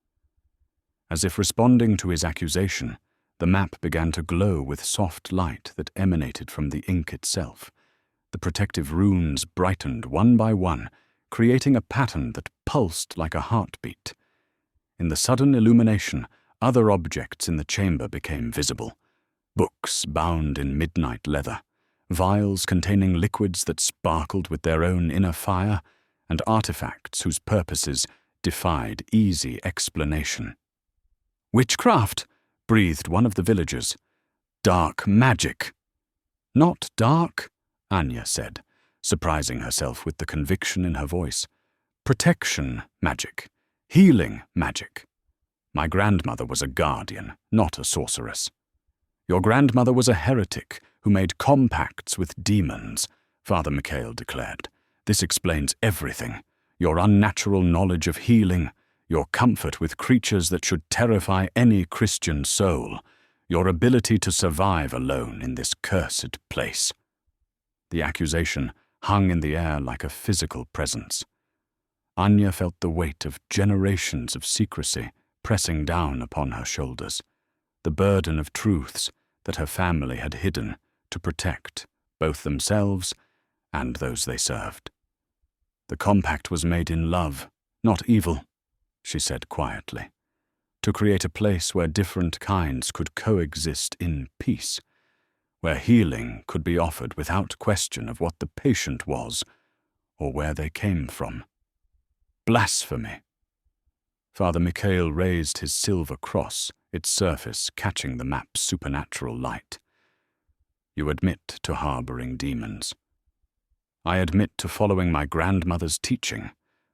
As if responding to his accusation, the map began to glow with soft light that emanated from the ink itself. The protective runes brightened one by one, creating a pattern that pulsed like a heartbeat. In the sudden illumination, other objects in the chamber became visible. Books bound in midnight leather, vials containing liquids that sparkled with their own inner fire, and artifacts whose purposes defied easy explanation. "Witchcraft!" breathed one of the villagers. "Dark magic!" "Not dark," Anya said, surprising herself with the conviction in her voice. "Protection magic. Healing magic. My grandmother was a guardian, not a sorceress." "Your grandmother was a heretic who made compacts with demons," Father Mikhail declared. "This explains everything. Your unnatural knowledge of healing, your comfort with creatures that should terrify any Christian soul, your ability to survive alone in this cursed place." The accusation hung in the air like a physical presence. Anya felt the weight of generations of secrecy pressing down upon her shoulders, the burden of truths that her family had hidden to protect both themselves and those they served. "The compact was made in love, not evil," she said quietly, "to create a place where different kinds could coexist in peace, where healing could be offered without question of what the patient was or where they came from." "Blasphemy!" Father Mikhail raised his silver cross, its surface catching the map's supernatural light. "You admit to harboring demons. I admit to following my grandmother's teaching,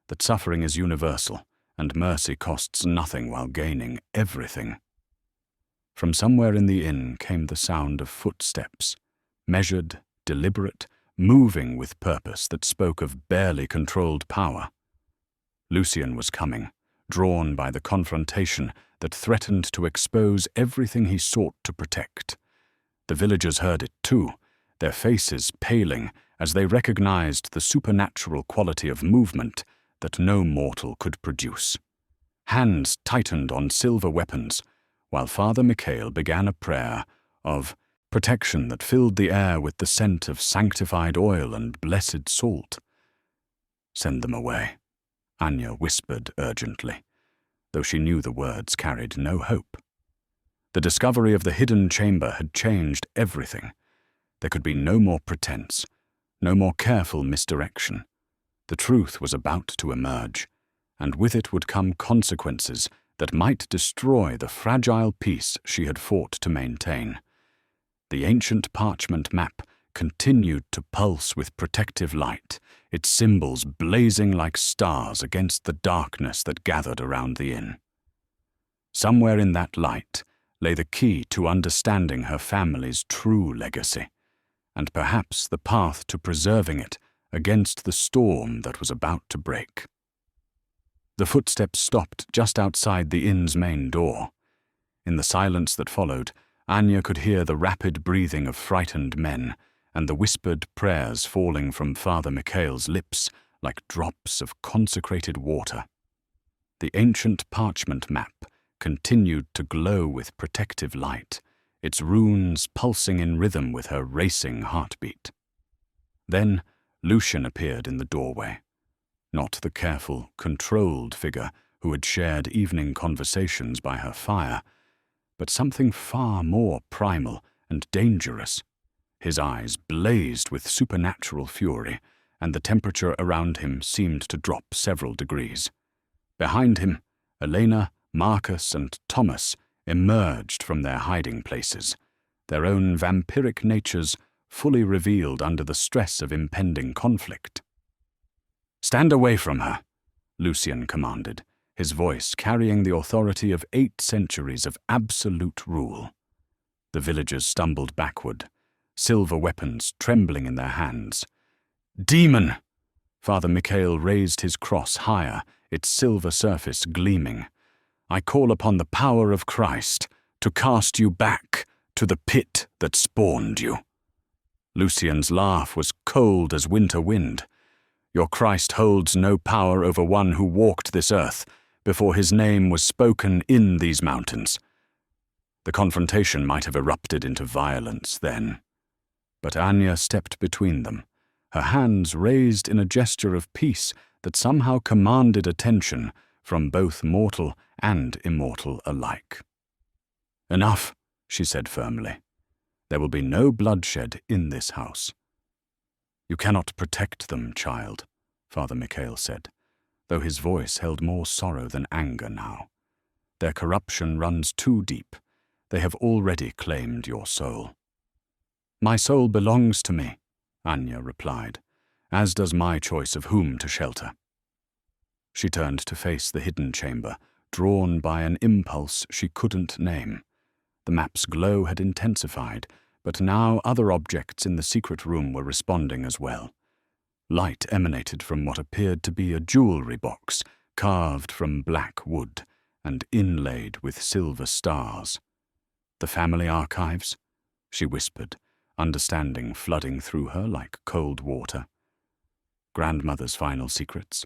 that suffering is universal, and mercy costs nothing while gaining everything." From somewhere in the inn came the sound of footsteps, measured, deliberate, moving with purpose that spoke of barely controlled power. Lucian was coming, drawn by the confrontation that threatened to expose everything he sought to protect. The villagers heard it too, their faces paling as they recognized the supernatural quality of movement that no mortal could produce. Hands tightened on silver weapons, while Father Mikhail began a prayer of protection that filled the air with the scent of sanctified oil and blessed salt. "Send them away," Anya whispered urgently, though she knew the words carried no hope. The discovery of the hidden chamber had changed everything. There could be no more pretense, no more careful misdirection. The truth was about to emerge, and with it would come consequences that might destroy the fragile peace she had fought to maintain. The ancient parchment map continued to pulse with protective light, its symbols blazing like stars against the darkness that gathered around the inn. Somewhere in that light lay the key to understanding her family's true legacy, and perhaps the path to preserving it against the storm that was about to break. The footsteps stopped just outside the inn's main door. In the silence that followed, Anya could hear the rapid breathing of frightened men and the whispered prayers falling from Father Mikhail's lips like drops of consecrated water. The ancient parchment map continued to glow with protective light, its runes pulsing in rhythm with her racing heartbeat. Then Lucian appeared in the doorway. Not the careful, controlled figure who had shared evening conversations by her fire, but something far more primal and dangerous. His eyes blazed with supernatural fury, and the temperature around him seemed to drop several degrees. Behind him, Elena, Marcus, and Thomas emerged from their hiding places, their own vampiric natures fully revealed under the stress of impending conflict. "Stand away from her," Lucian commanded, his voice carrying the authority of 8 centuries of absolute rule. The villagers stumbled backward, silver weapons trembling in their hands. "Demon!" Father Mikhail raised his cross higher, its silver surface gleaming. "I call upon the power of Christ to cast you back to the pit that spawned you." Lucian's laugh was cold as winter wind. "Your Christ holds no power over one who walked this earth before his name was spoken in these mountains." The confrontation might have erupted into violence then, but Anya stepped between them, her hands raised in a gesture of peace that somehow commanded attention from both mortal and immortal alike. "Enough," she said firmly. "There will be no bloodshed in this house." "You cannot protect them, child," Father Mikhail said, though his voice held more sorrow than anger now. "Their corruption runs too deep. They have already claimed your soul." "My soul belongs to me," Anya replied, "as does my choice of whom to shelter." She turned to face the hidden chamber, drawn by an impulse she couldn't name. The map's glow had intensified, but now other objects in the secret room were responding as well. Light emanated from what appeared to be a jewelry box, carved from black wood and inlaid with silver stars. "The family archives?" she whispered, understanding flooding through her like cold water. "Grandmother's final secrets?"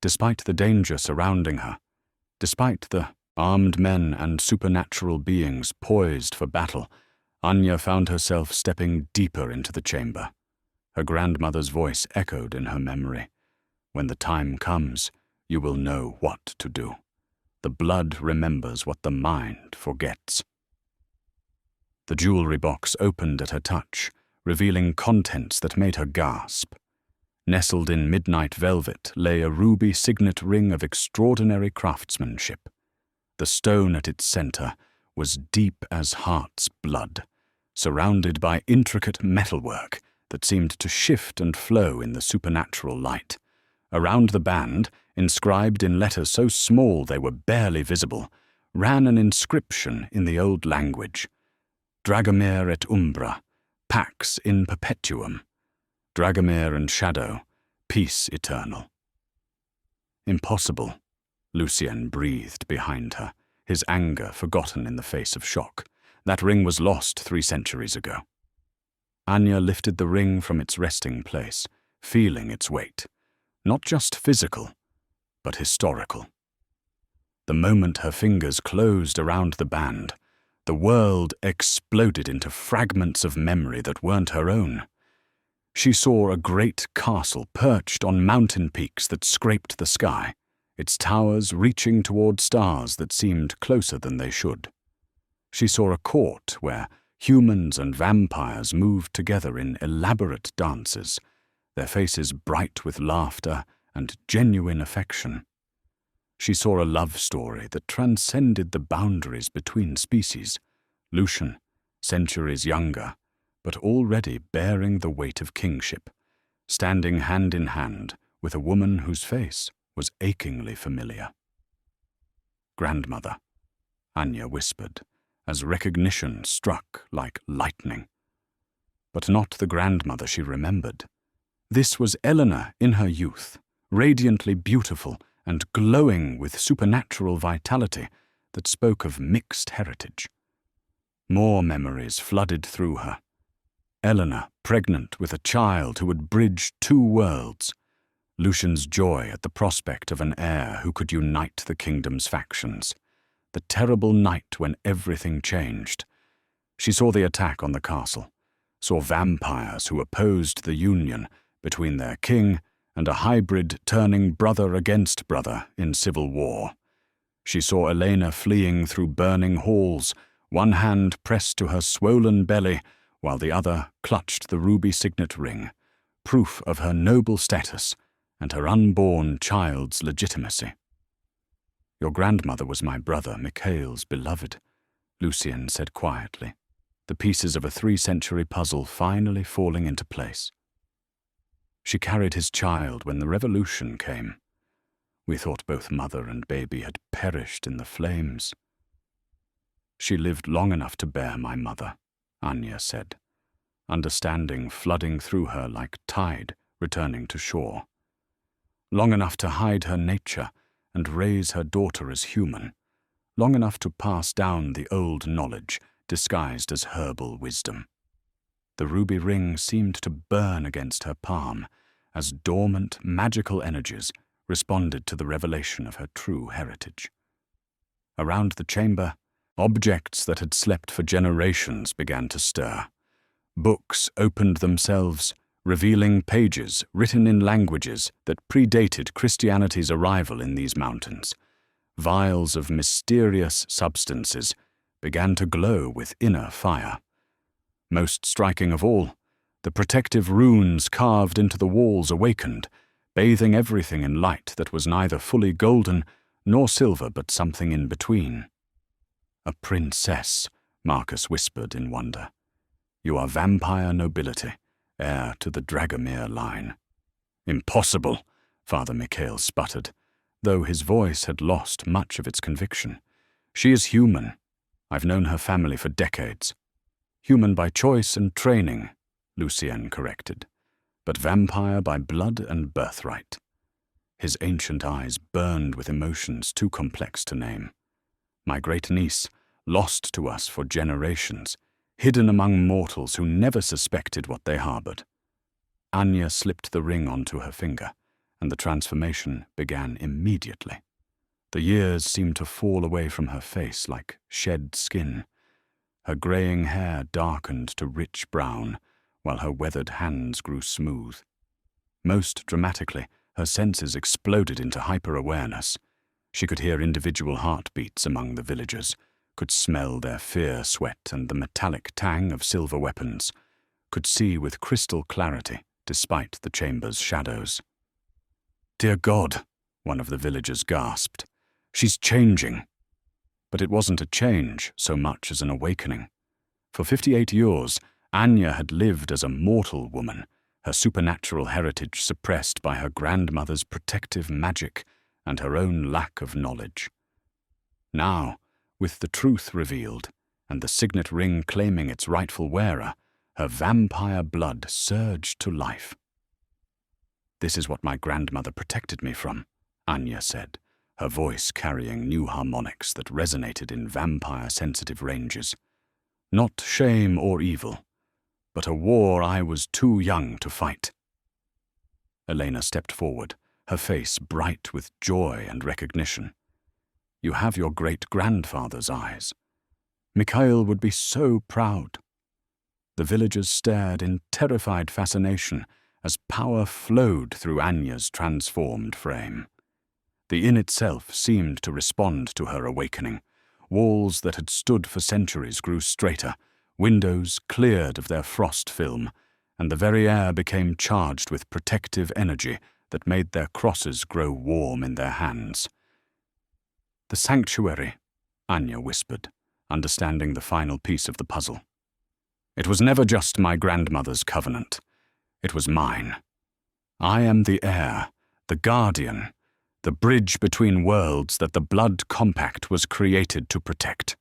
Despite the danger surrounding her, despite the armed men and supernatural beings poised for battle, Anya found herself stepping deeper into the chamber. Her grandmother's voice echoed in her memory. "When the time comes, you will know what to do. The blood remembers what the mind forgets." The jewelry box opened at her touch, revealing contents that made her gasp. Nestled in midnight velvet lay a ruby signet ring of extraordinary craftsmanship. The stone at its center was deep as heart's blood, surrounded by intricate metalwork that seemed to shift and flow in the supernatural light. Around the band, inscribed in letters so small they were barely visible, ran an inscription in the old language. "Dragomir et Umbra, pax in perpetuum. Dragomir and Shadow, peace eternal." "Impossible," Lucian breathed behind her, his anger forgotten in the face of shock. "That ring was lost 3 centuries ago." Anya lifted the ring from its resting place, feeling its weight. Not just physical, but historical. The moment her fingers closed around the band, the world exploded into fragments of memory that weren't her own. She saw a great castle perched on mountain peaks that scraped the sky, its towers reaching toward stars that seemed closer than they should. She saw a court where humans and vampires moved together in elaborate dances, their faces bright with laughter and genuine affection. She saw a love story that transcended the boundaries between species. Lucian, centuries younger, but already bearing the weight of kingship, standing hand in hand with a woman whose face was achingly familiar. "Grandmother," Anya whispered, as recognition struck like lightning. But not the grandmother she remembered. This was Eleanor in her youth, radiantly beautiful and glowing with supernatural vitality that spoke of mixed heritage. More memories flooded through her. Eleanor, pregnant with a child who would bridge two worlds. Lucian's joy at the prospect of an heir who could unite the kingdom's factions. The terrible night when everything changed. She saw the attack on the castle, saw vampires who opposed the union between their king and a hybrid turning brother against brother in civil war. She saw Elena fleeing through burning halls, one hand pressed to her swollen belly, while the other clutched the ruby signet ring, proof of her noble status and her unborn child's legitimacy. "Your grandmother was my brother Mikhail's beloved," Lucian said quietly, the pieces of a 3-century puzzle finally falling into place. "She carried his child when the revolution came. We thought both mother and baby had perished in the flames." "She lived long enough to bear my mother," Anya said, understanding flooding through her like tide returning to shore. "Long enough to hide her nature and raise her daughter as human, long enough to pass down the old knowledge disguised as herbal wisdom." The ruby ring seemed to burn against her palm as dormant, magical energies responded to the revelation of her true heritage. Around the chamber, objects that had slept for generations began to stir. Books opened themselves, revealing pages written in languages that predated Christianity's arrival in these mountains. Vials of mysterious substances began to glow with inner fire. Most striking of all, the protective runes carved into the walls awakened, bathing everything in light that was neither fully golden nor silver but something in between. "A princess," Marcus whispered in wonder. "You are vampire nobility, heir to the Dragomir line." "Impossible," Father Mikhail sputtered, though his voice had lost much of its conviction. "She is human. I've known her family for decades. Human by choice and training," Lucien corrected, "but vampire by blood and birthright." His ancient eyes burned with emotions too complex to name. "My great niece, lost to us for generations, hidden among mortals who never suspected what they harbored." Anya slipped the ring onto her finger, and the transformation began immediately. The years seemed to fall away from her face like shed skin. Her graying hair darkened to rich brown, while her weathered hands grew smooth. Most dramatically, her senses exploded into hyper-awareness. She could hear individual heartbeats among the villagers, could smell their fear sweat and the metallic tang of silver weapons, could see with crystal clarity despite the chamber's shadows. "Dear God," one of the villagers gasped, "she's changing." But it wasn't a change so much as an awakening. For 58 years, Anya had lived as a mortal woman, her supernatural heritage suppressed by her grandmother's protective magic and her own lack of knowledge. Now, with the truth revealed, and the signet ring claiming its rightful wearer, her vampire blood surged to life. "This is what my grandmother protected me from," Anya said, her voice carrying new harmonics that resonated in vampire-sensitive ranges. "Not shame or evil, but a war I was too young to fight." Elena stepped forward, her face bright with joy and recognition. "You have your great-grandfather's eyes. Mikhail would be so proud." The villagers stared in terrified fascination as power flowed through Anya's transformed frame. The inn itself seemed to respond to her awakening. Walls that had stood for centuries grew straighter, windows cleared of their frost film, and the very air became charged with protective energy that made their crosses grow warm in their hands. "The sanctuary," Anya whispered, understanding the final piece of the puzzle. "It was never just my grandmother's covenant. It was mine. I am the heir, the guardian, the bridge between worlds that the blood compact was created to protect."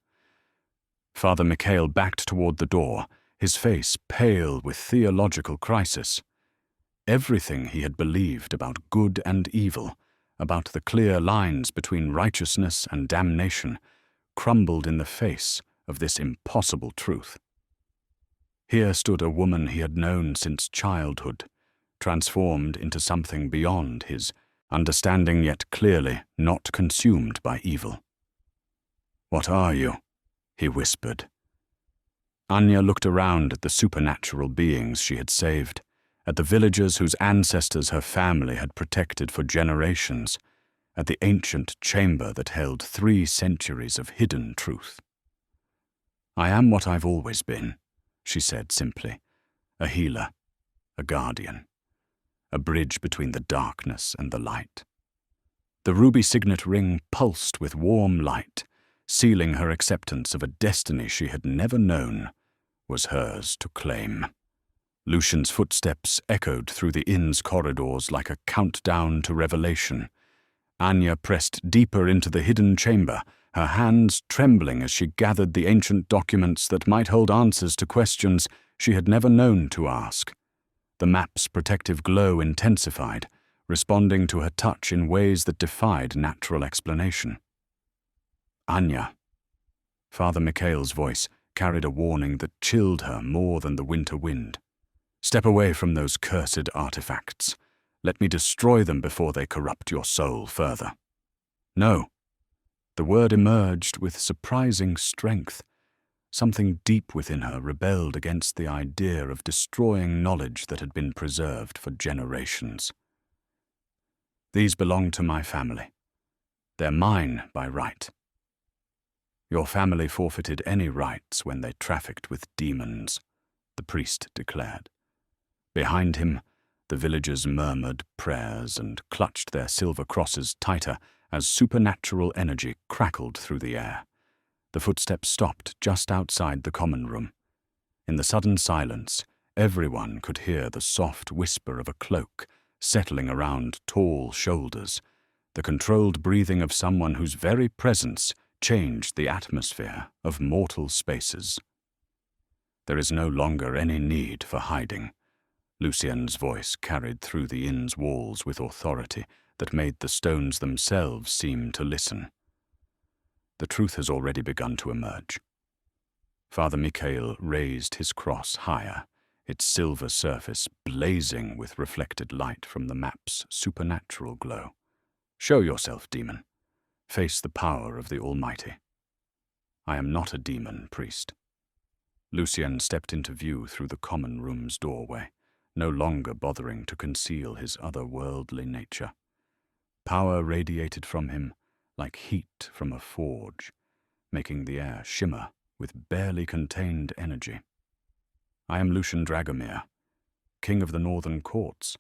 Father Mikhail backed toward the door, his face pale with theological crisis. Everything he had believed about good and evil, about the clear lines between righteousness and damnation, crumbled in the face of this impossible truth. Here stood a woman he had known since childhood, transformed into something beyond his, understanding yet clearly not consumed by evil. "What are you?" he whispered. Anya looked around at the supernatural beings she had saved, at the villagers whose ancestors her family had protected for generations, at the ancient chamber that held 3 centuries of hidden truth. "I am what I've always been," she said simply, "a healer, a guardian, a bridge between the darkness and the light." The ruby signet ring pulsed with warm light, sealing her acceptance of a destiny she had never known was hers to claim. Lucian's footsteps echoed through the inn's corridors like a countdown to revelation. Anya pressed deeper into the hidden chamber, her hands trembling as she gathered the ancient documents that might hold answers to questions she had never known to ask. The map's protective glow intensified, responding to her touch in ways that defied natural explanation. "Anya." Father Mikhail's voice carried a warning that chilled her more than the winter wind. "Step away from those cursed artifacts. Let me destroy them before they corrupt your soul further." "No." The word emerged with surprising strength. Something deep within her rebelled against the idea of destroying knowledge that had been preserved for generations. "These belong to my family. They're mine by right." "Your family forfeited any rights when they trafficked with demons," the priest declared. Behind him, the villagers murmured prayers and clutched their silver crosses tighter as supernatural energy crackled through the air. The footsteps stopped just outside the common room. In the sudden silence, everyone could hear the soft whisper of a cloak settling around tall shoulders, the controlled breathing of someone whose very presence changed the atmosphere of mortal spaces. "There is no longer any need for hiding." Lucien's voice carried through the inn's walls with authority that made the stones themselves seem to listen. "The truth has already begun to emerge." Father Mikhail raised his cross higher, its silver surface blazing with reflected light from the map's supernatural glow. "Show yourself, demon. Face the power of the Almighty." "I am not a demon, priest." Lucien stepped into view through the common room's doorway, no longer bothering to conceal his otherworldly nature. Power radiated from him like heat from a forge, making the air shimmer with barely contained energy. "I am Lucian Dragomir, king of the northern courts,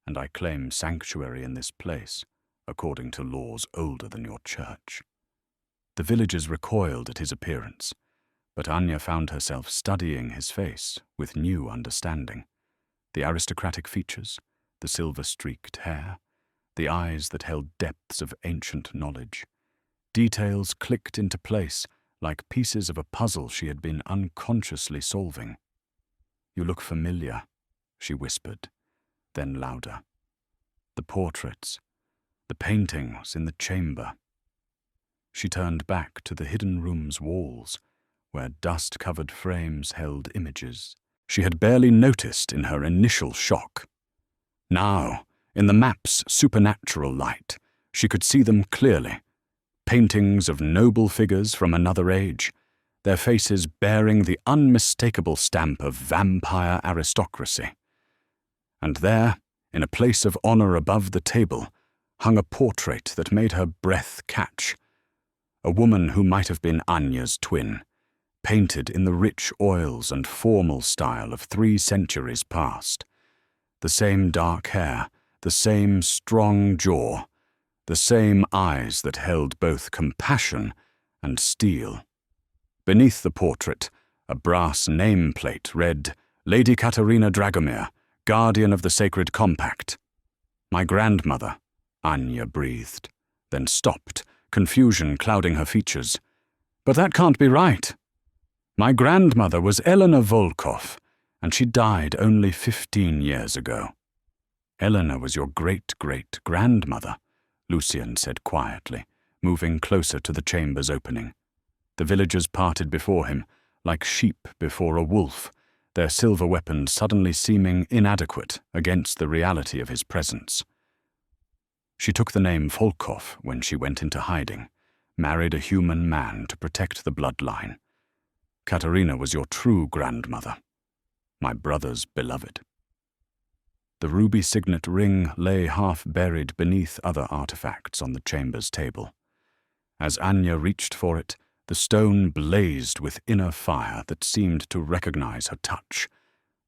and I claim sanctuary in this place, according to laws older than your church." The villagers recoiled at his appearance, but Anya found herself studying his face with new understanding. The aristocratic features, the silver-streaked hair, the eyes that held depths of ancient knowledge. Details clicked into place like pieces of a puzzle she had been unconsciously solving. "You look familiar," she whispered, then louder. "The portraits, the paintings in the chamber." She turned back to the hidden room's walls, where dust-covered frames held images she had barely noticed in her initial shock. Now, in the map's supernatural light, she could see them clearly. Paintings of noble figures from another age, their faces bearing the unmistakable stamp of vampire aristocracy. And there, in a place of honor above the table, hung a portrait that made her breath catch. A woman who might have been Anya's twin, painted in the rich oils and formal style of 3 centuries past. The same dark hair, the same strong jaw, the same eyes that held both compassion and steel. Beneath the portrait, a brass nameplate read, "Lady Katerina Dragomir, guardian of the sacred compact." "My grandmother," Anya breathed, then stopped, confusion clouding her features. "But that can't be right. My grandmother was Elena Volkov, and she died only 15 years ago." Eleanor was your great-great-grandmother, Lucian said quietly, moving closer to the chamber's opening. The villagers parted before him, like sheep before a wolf, their silver weapons suddenly seeming inadequate against the reality of his presence. She took the name Volkov when she went into hiding, married a human man to protect the bloodline. Katerina was your true grandmother, my brother's beloved. The ruby signet ring lay half-buried beneath other artifacts on the chamber's table. As Anya reached for it, the stone blazed with inner fire that seemed to recognize her touch.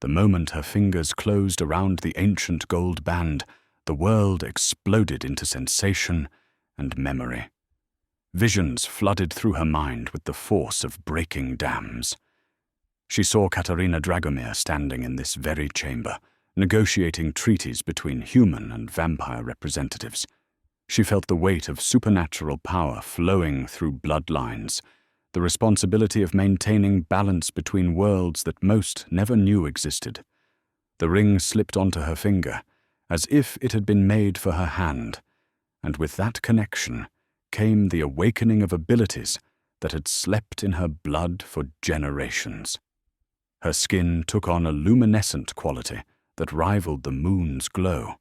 The moment her fingers closed around the ancient gold band, the world exploded into sensation and memory. Visions flooded through her mind with the force of breaking dams. She saw Katerina Dragomir standing in this very chamber, negotiating treaties between human and vampire representatives. She felt the weight of supernatural power flowing through bloodlines, the responsibility of maintaining balance between worlds that most never knew existed. The ring slipped onto her finger, as if it had been made for her hand, and with that connection came the awakening of abilities that had slept in her blood for generations. Her skin took on a luminescent quality that rivaled the moon's glow,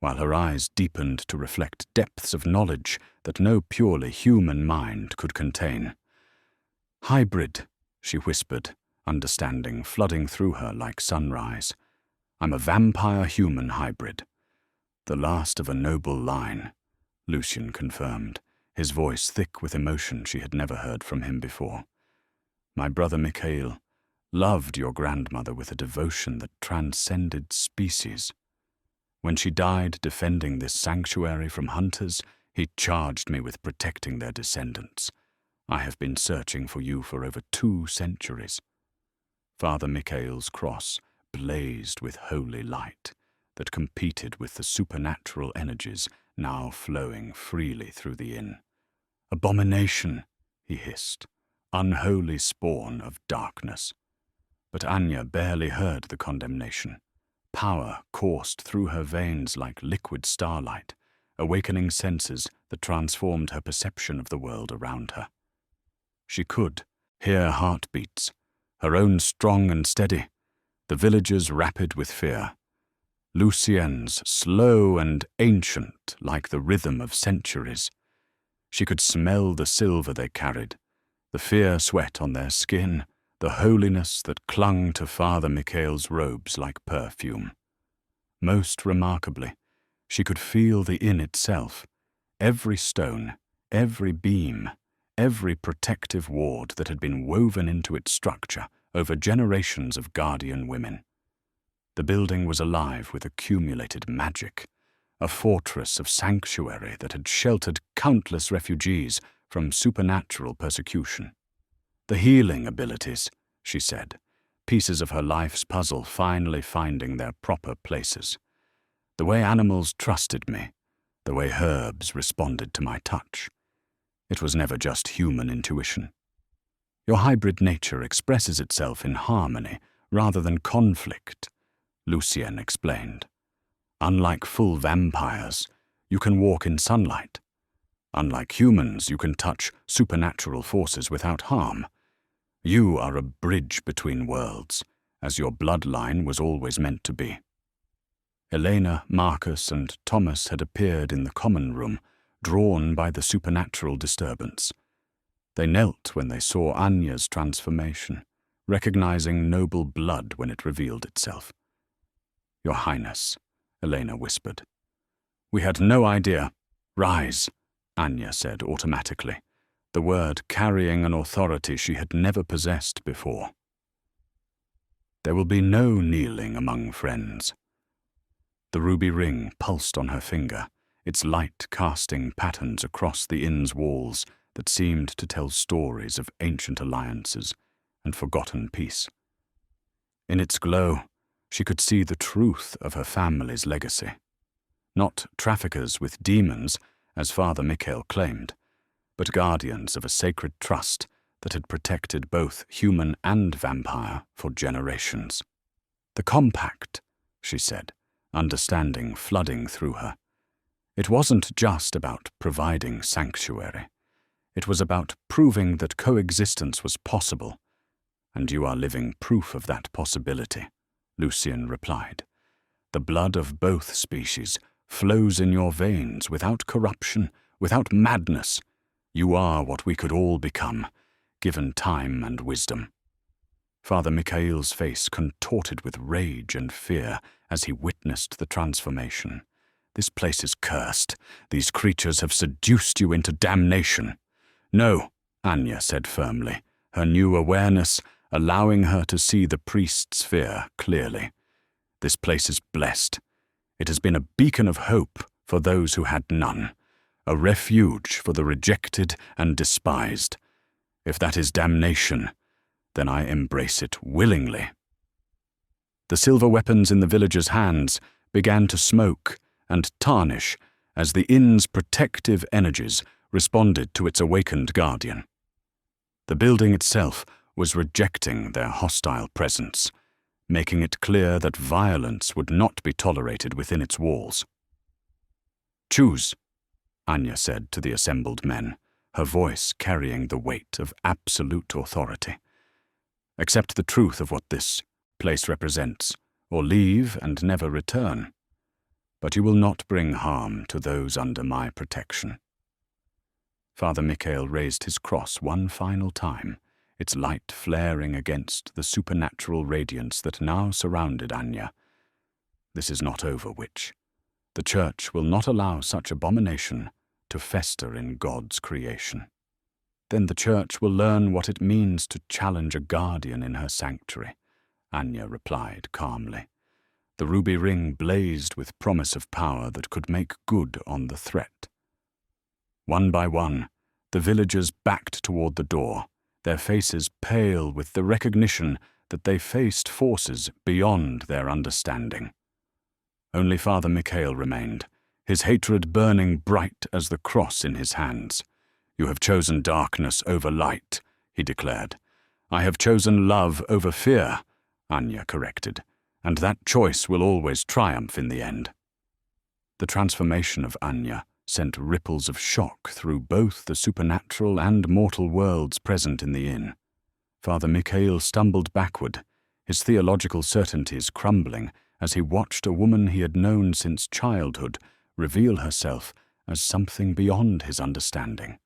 while her eyes deepened to reflect depths of knowledge that no purely human mind could contain. "Hybrid," she whispered, understanding flooding through her like sunrise. "I'm a vampire-human hybrid." "The last of a noble line," Lucian confirmed, his voice thick with emotion she had never heard from him before. "My brother Mikhail loved your grandmother with a devotion that transcended species. When she died defending this sanctuary from hunters, he charged me with protecting their descendants. I have been searching for you for over 2 centuries. Father Mikhail's cross blazed with holy light that competed with the supernatural energies now flowing freely through the inn. "Abomination," he hissed, "unholy spawn of darkness." But Anya barely heard the condemnation. Power coursed through her veins like liquid starlight, awakening senses that transformed her perception of the world around her. She could hear heartbeats, her own strong and steady, the villagers rapid with fear, Lucien's slow and ancient like the rhythm of centuries. She could smell the silver they carried, the fear sweat on their skin, the holiness that clung to Father Mikhail's robes like perfume. Most remarkably, she could feel the inn itself, every stone, every beam, every protective ward that had been woven into its structure over generations of guardian women. The building was alive with accumulated magic, a fortress of sanctuary that had sheltered countless refugees from supernatural persecution. "The healing abilities," she said, pieces of her life's puzzle finally finding their proper places. "The way animals trusted me, the way herbs responded to my touch. It was never just human intuition. Your hybrid nature expresses itself in harmony rather than conflict," Lucien explained. "Unlike full vampires, you can walk in sunlight. Unlike humans, you can touch supernatural forces without harm. You are a bridge between worlds, as your bloodline was always meant to be." Elena, Marcus, and Thomas had appeared in the common room, drawn by the supernatural disturbance. They knelt when they saw Anya's transformation, recognizing noble blood when it revealed itself. "Your Highness," Elena whispered. "We had no idea." "Rise," Anya said automatically, the word carrying an authority she had never possessed before. "There will be no kneeling among friends." The ruby ring pulsed on her finger, its light casting patterns across the inn's walls that seemed to tell stories of ancient alliances and forgotten peace. In its glow, she could see the truth of her family's legacy. Not traffickers with demons, as Father Mikhail claimed, but guardians of a sacred trust that had protected both human and vampire for generations. "The compact," she said, understanding flooding through her. It wasn't just about providing sanctuary. It was about proving that coexistence was possible. And you are living proof of that possibility, Lucian replied. The blood of both species flows in your veins without corruption, without madness. You are what we could all become, given time and wisdom. Father Mikhail's face contorted with rage and fear as he witnessed the transformation. This place is cursed. These creatures have seduced you into damnation. No, Anya said firmly, her new awareness allowing her to see the priest's fear clearly. This place is blessed. It has been a beacon of hope for those who had none, a refuge for the rejected and despised. If that is damnation, then I embrace it willingly. The silver weapons in the villagers' hands began to smoke and tarnish as the inn's protective energies responded to its awakened guardian. The building itself was rejecting their hostile presence, making it clear that violence would not be tolerated within its walls. Choose, Anya said to the assembled men, her voice carrying the weight of absolute authority. Accept the truth of what this place represents, or leave and never return. But you will not bring harm to those under my protection. Father Mikhail raised his cross one final time, its light flaring against the supernatural radiance that now surrounded Anya. This is not over, witch. The Church will not allow such abomination to fester in God's creation. Then the Church will learn what it means to challenge a guardian in her sanctuary, Anya replied calmly. The ruby ring blazed with promise of power that could make good on the threat. One by one, the villagers backed toward the door, their faces pale with the recognition that they faced forces beyond their understanding. Only Father Mikhail remained, his hatred burning bright as the cross in his hands. You have chosen darkness over light, he declared. I have chosen love over fear, Anya corrected, and that choice will always triumph in the end. The transformation of Anya sent ripples of shock through both the supernatural and mortal worlds present in the inn. Father Mikhail stumbled backward, his theological certainties crumbling as he watched a woman he had known since childhood reveal herself as something beyond his understanding.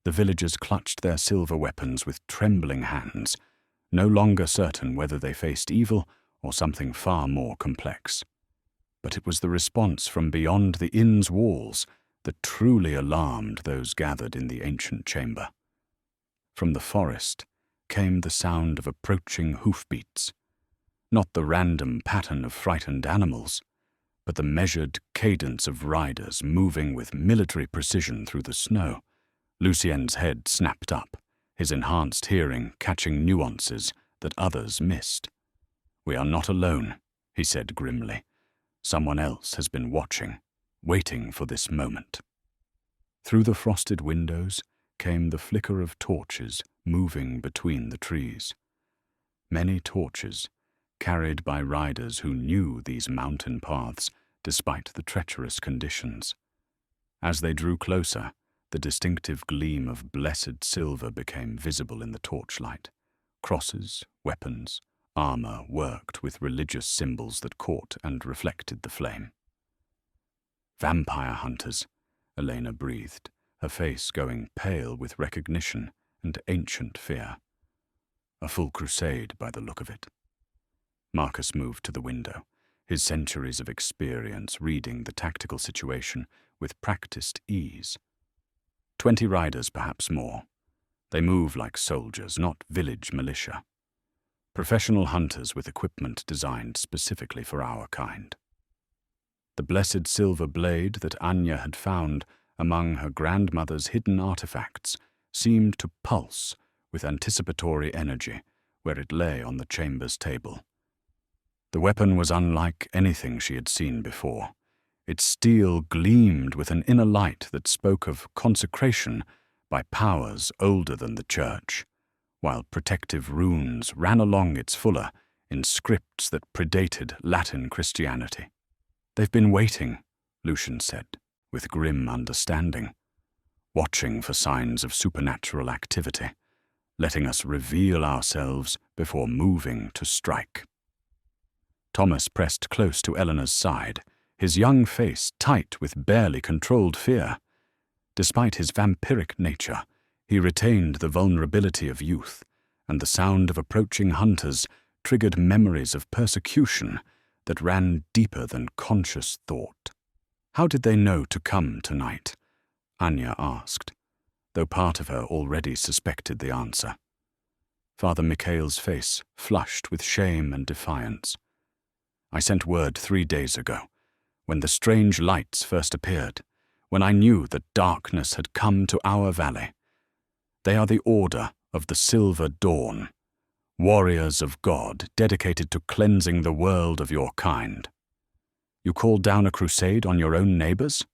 The villagers clutched their silver weapons with trembling hands, no longer certain whether they faced evil or something far more complex. But it was the response from beyond the inn's walls that truly alarmed those gathered in the ancient chamber. From the forest came the sound of approaching hoofbeats, not the random pattern of frightened animals, but the measured cadence of riders moving with military precision through the snow. Lucien's head snapped up, his enhanced hearing catching nuances that others missed. We are not alone, he said grimly. Someone else has been watching, waiting for this moment. Through the frosted windows came the flicker of torches moving between the trees. Many torches, carried by riders who knew these mountain paths despite the treacherous conditions. As they drew closer, the distinctive gleam of blessed silver became visible in the torchlight. Crosses, weapons, armor worked with religious symbols that caught and reflected the flame. Vampire hunters, Elena breathed, her face going pale with recognition and ancient fear. A full crusade by the look of it. Marcus moved to the window, his centuries of experience reading the tactical situation with practiced ease. 20 riders, perhaps more. They move like soldiers, not village militia. Professional hunters with equipment designed specifically for our kind. The blessed silver blade that Anya had found among her grandmother's hidden artifacts seemed to pulse with anticipatory energy where it lay on the chamber's table. The weapon was unlike anything she had seen before. Its steel gleamed with an inner light that spoke of consecration by powers older than the Church, while protective runes ran along its fuller in scripts that predated Latin Christianity. They've been waiting, Lucian said, with grim understanding, watching for signs of supernatural activity, letting us reveal ourselves before moving to strike. Thomas pressed close to Eleanor's side, his young face tight with barely controlled fear. Despite his vampiric nature, he retained the vulnerability of youth, and the sound of approaching hunters triggered memories of persecution that ran deeper than conscious thought. How did they know to come tonight? Anya asked, though part of her already suspected the answer. Father Mikhail's face flushed with shame and defiance. I sent word 3 days ago, when the strange lights first appeared, when I knew that darkness had come to our valley. They are the Order of the Silver Dawn, warriors of God dedicated to cleansing the world of your kind. You called down a crusade on your own neighbors?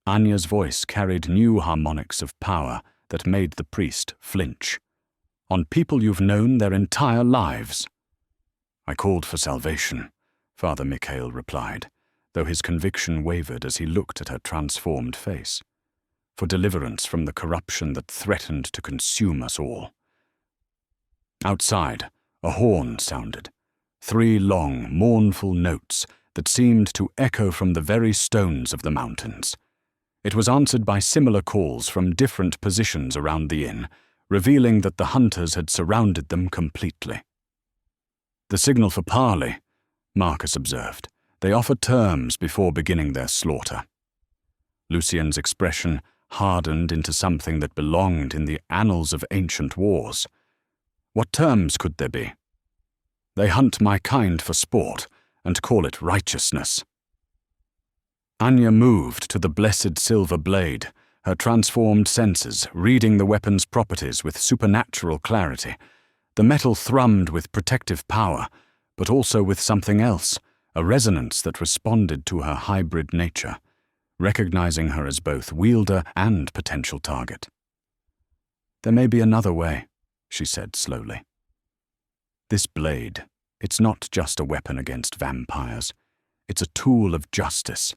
Anya's voice carried new harmonics of power that made the priest flinch. On people you've known their entire lives. I called for salvation, Father Mikhail replied, though his conviction wavered as he looked at her transformed face. For deliverance from the corruption that threatened to consume us all. Outside, a horn sounded, 3 long, mournful notes that seemed to echo from the very stones of the mountains. It was answered by similar calls from different positions around the inn, revealing that the hunters had surrounded them completely. The signal for parley, Marcus observed. They offer terms before beginning their slaughter. Lucian's expression hardened into something that belonged in the annals of ancient wars. What terms could there be? They hunt my kind for sport and call it righteousness. Anya moved to the blessed silver blade, her transformed senses reading the weapon's properties with supernatural clarity. The metal thrummed with protective power, but also with something else, a resonance that responded to her hybrid nature, recognizing her as both wielder and potential target. There may be another way, she said slowly. This blade, it's not just a weapon against vampires. It's a tool of justice,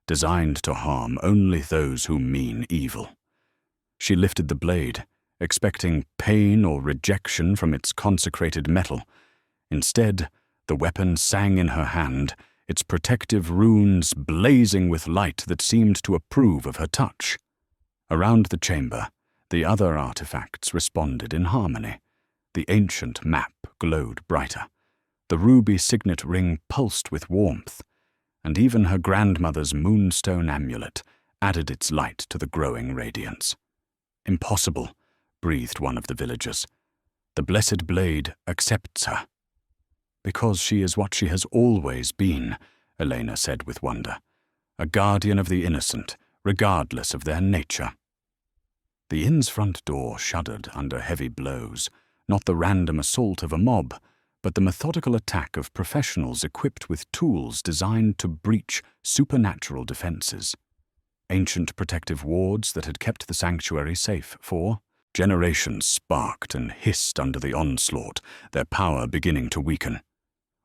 designed to harm only those who mean evil. She lifted the blade, expecting pain or rejection from its consecrated metal. Instead, the weapon sang in her hand, its protective runes blazing with light that seemed to approve of her touch. Around the chamber, the other artifacts responded in harmony. The ancient map glowed brighter. The ruby signet ring pulsed with warmth, and even her grandmother's moonstone amulet added its light to the growing radiance. Impossible, breathed one of the villagers. The blessed blade accepts her. Because she is what she has always been, Elena said with wonder. A guardian of the innocent, regardless of their nature. The inn's front door shuddered under heavy blows, not the random assault of a mob, but the methodical attack of professionals equipped with tools designed to breach supernatural defenses. Ancient protective wards that had kept the sanctuary safe for generations sparked and hissed under the onslaught, their power beginning to weaken.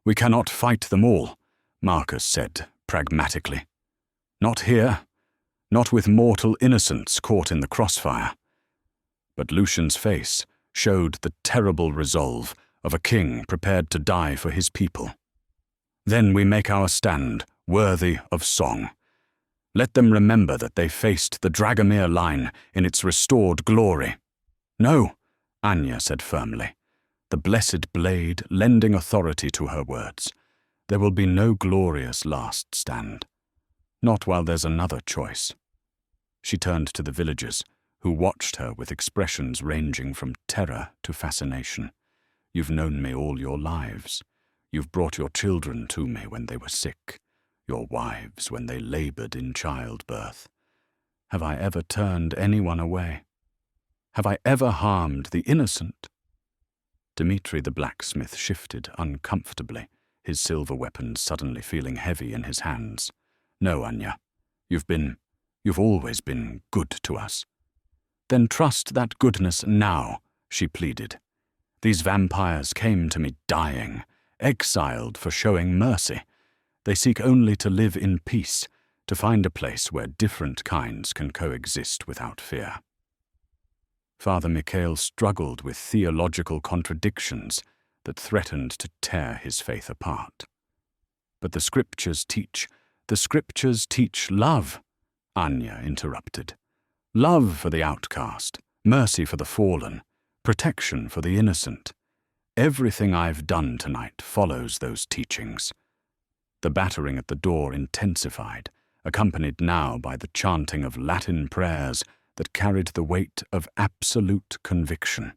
We cannot fight them all, Marcus said pragmatically. Not here, not with mortal innocents caught in the crossfire. But Lucian's face showed the terrible resolve of a king prepared to die for his people. Then we make our stand worthy of song. Let them remember that they faced the Dragomir line in its restored glory. No, Anya said firmly, the blessed blade lending authority to her words. There will be no glorious last stand. Not while there's another choice. She turned to the villagers, who watched her with expressions ranging from terror to fascination. You've known me all your lives. You've brought your children to me when they were sick, your wives when they labored in childbirth. Have I ever turned anyone away? Have I ever harmed the innocent? Dmitri the blacksmith shifted uncomfortably, his silver weapon suddenly feeling heavy in his hands. No, Anya. You've always been good to us. Then trust that goodness now, she pleaded. These vampires came to me dying, exiled for showing mercy. They seek only to live in peace, to find a place where different kinds can coexist without fear. Father Mikhail struggled with theological contradictions that threatened to tear his faith apart. But the scriptures teach love, Anya interrupted. Love for the outcast, mercy for the fallen, protection for the innocent. Everything I've done tonight follows those teachings. The battering at the door intensified, accompanied now by the chanting of Latin prayers that carried the weight of absolute conviction.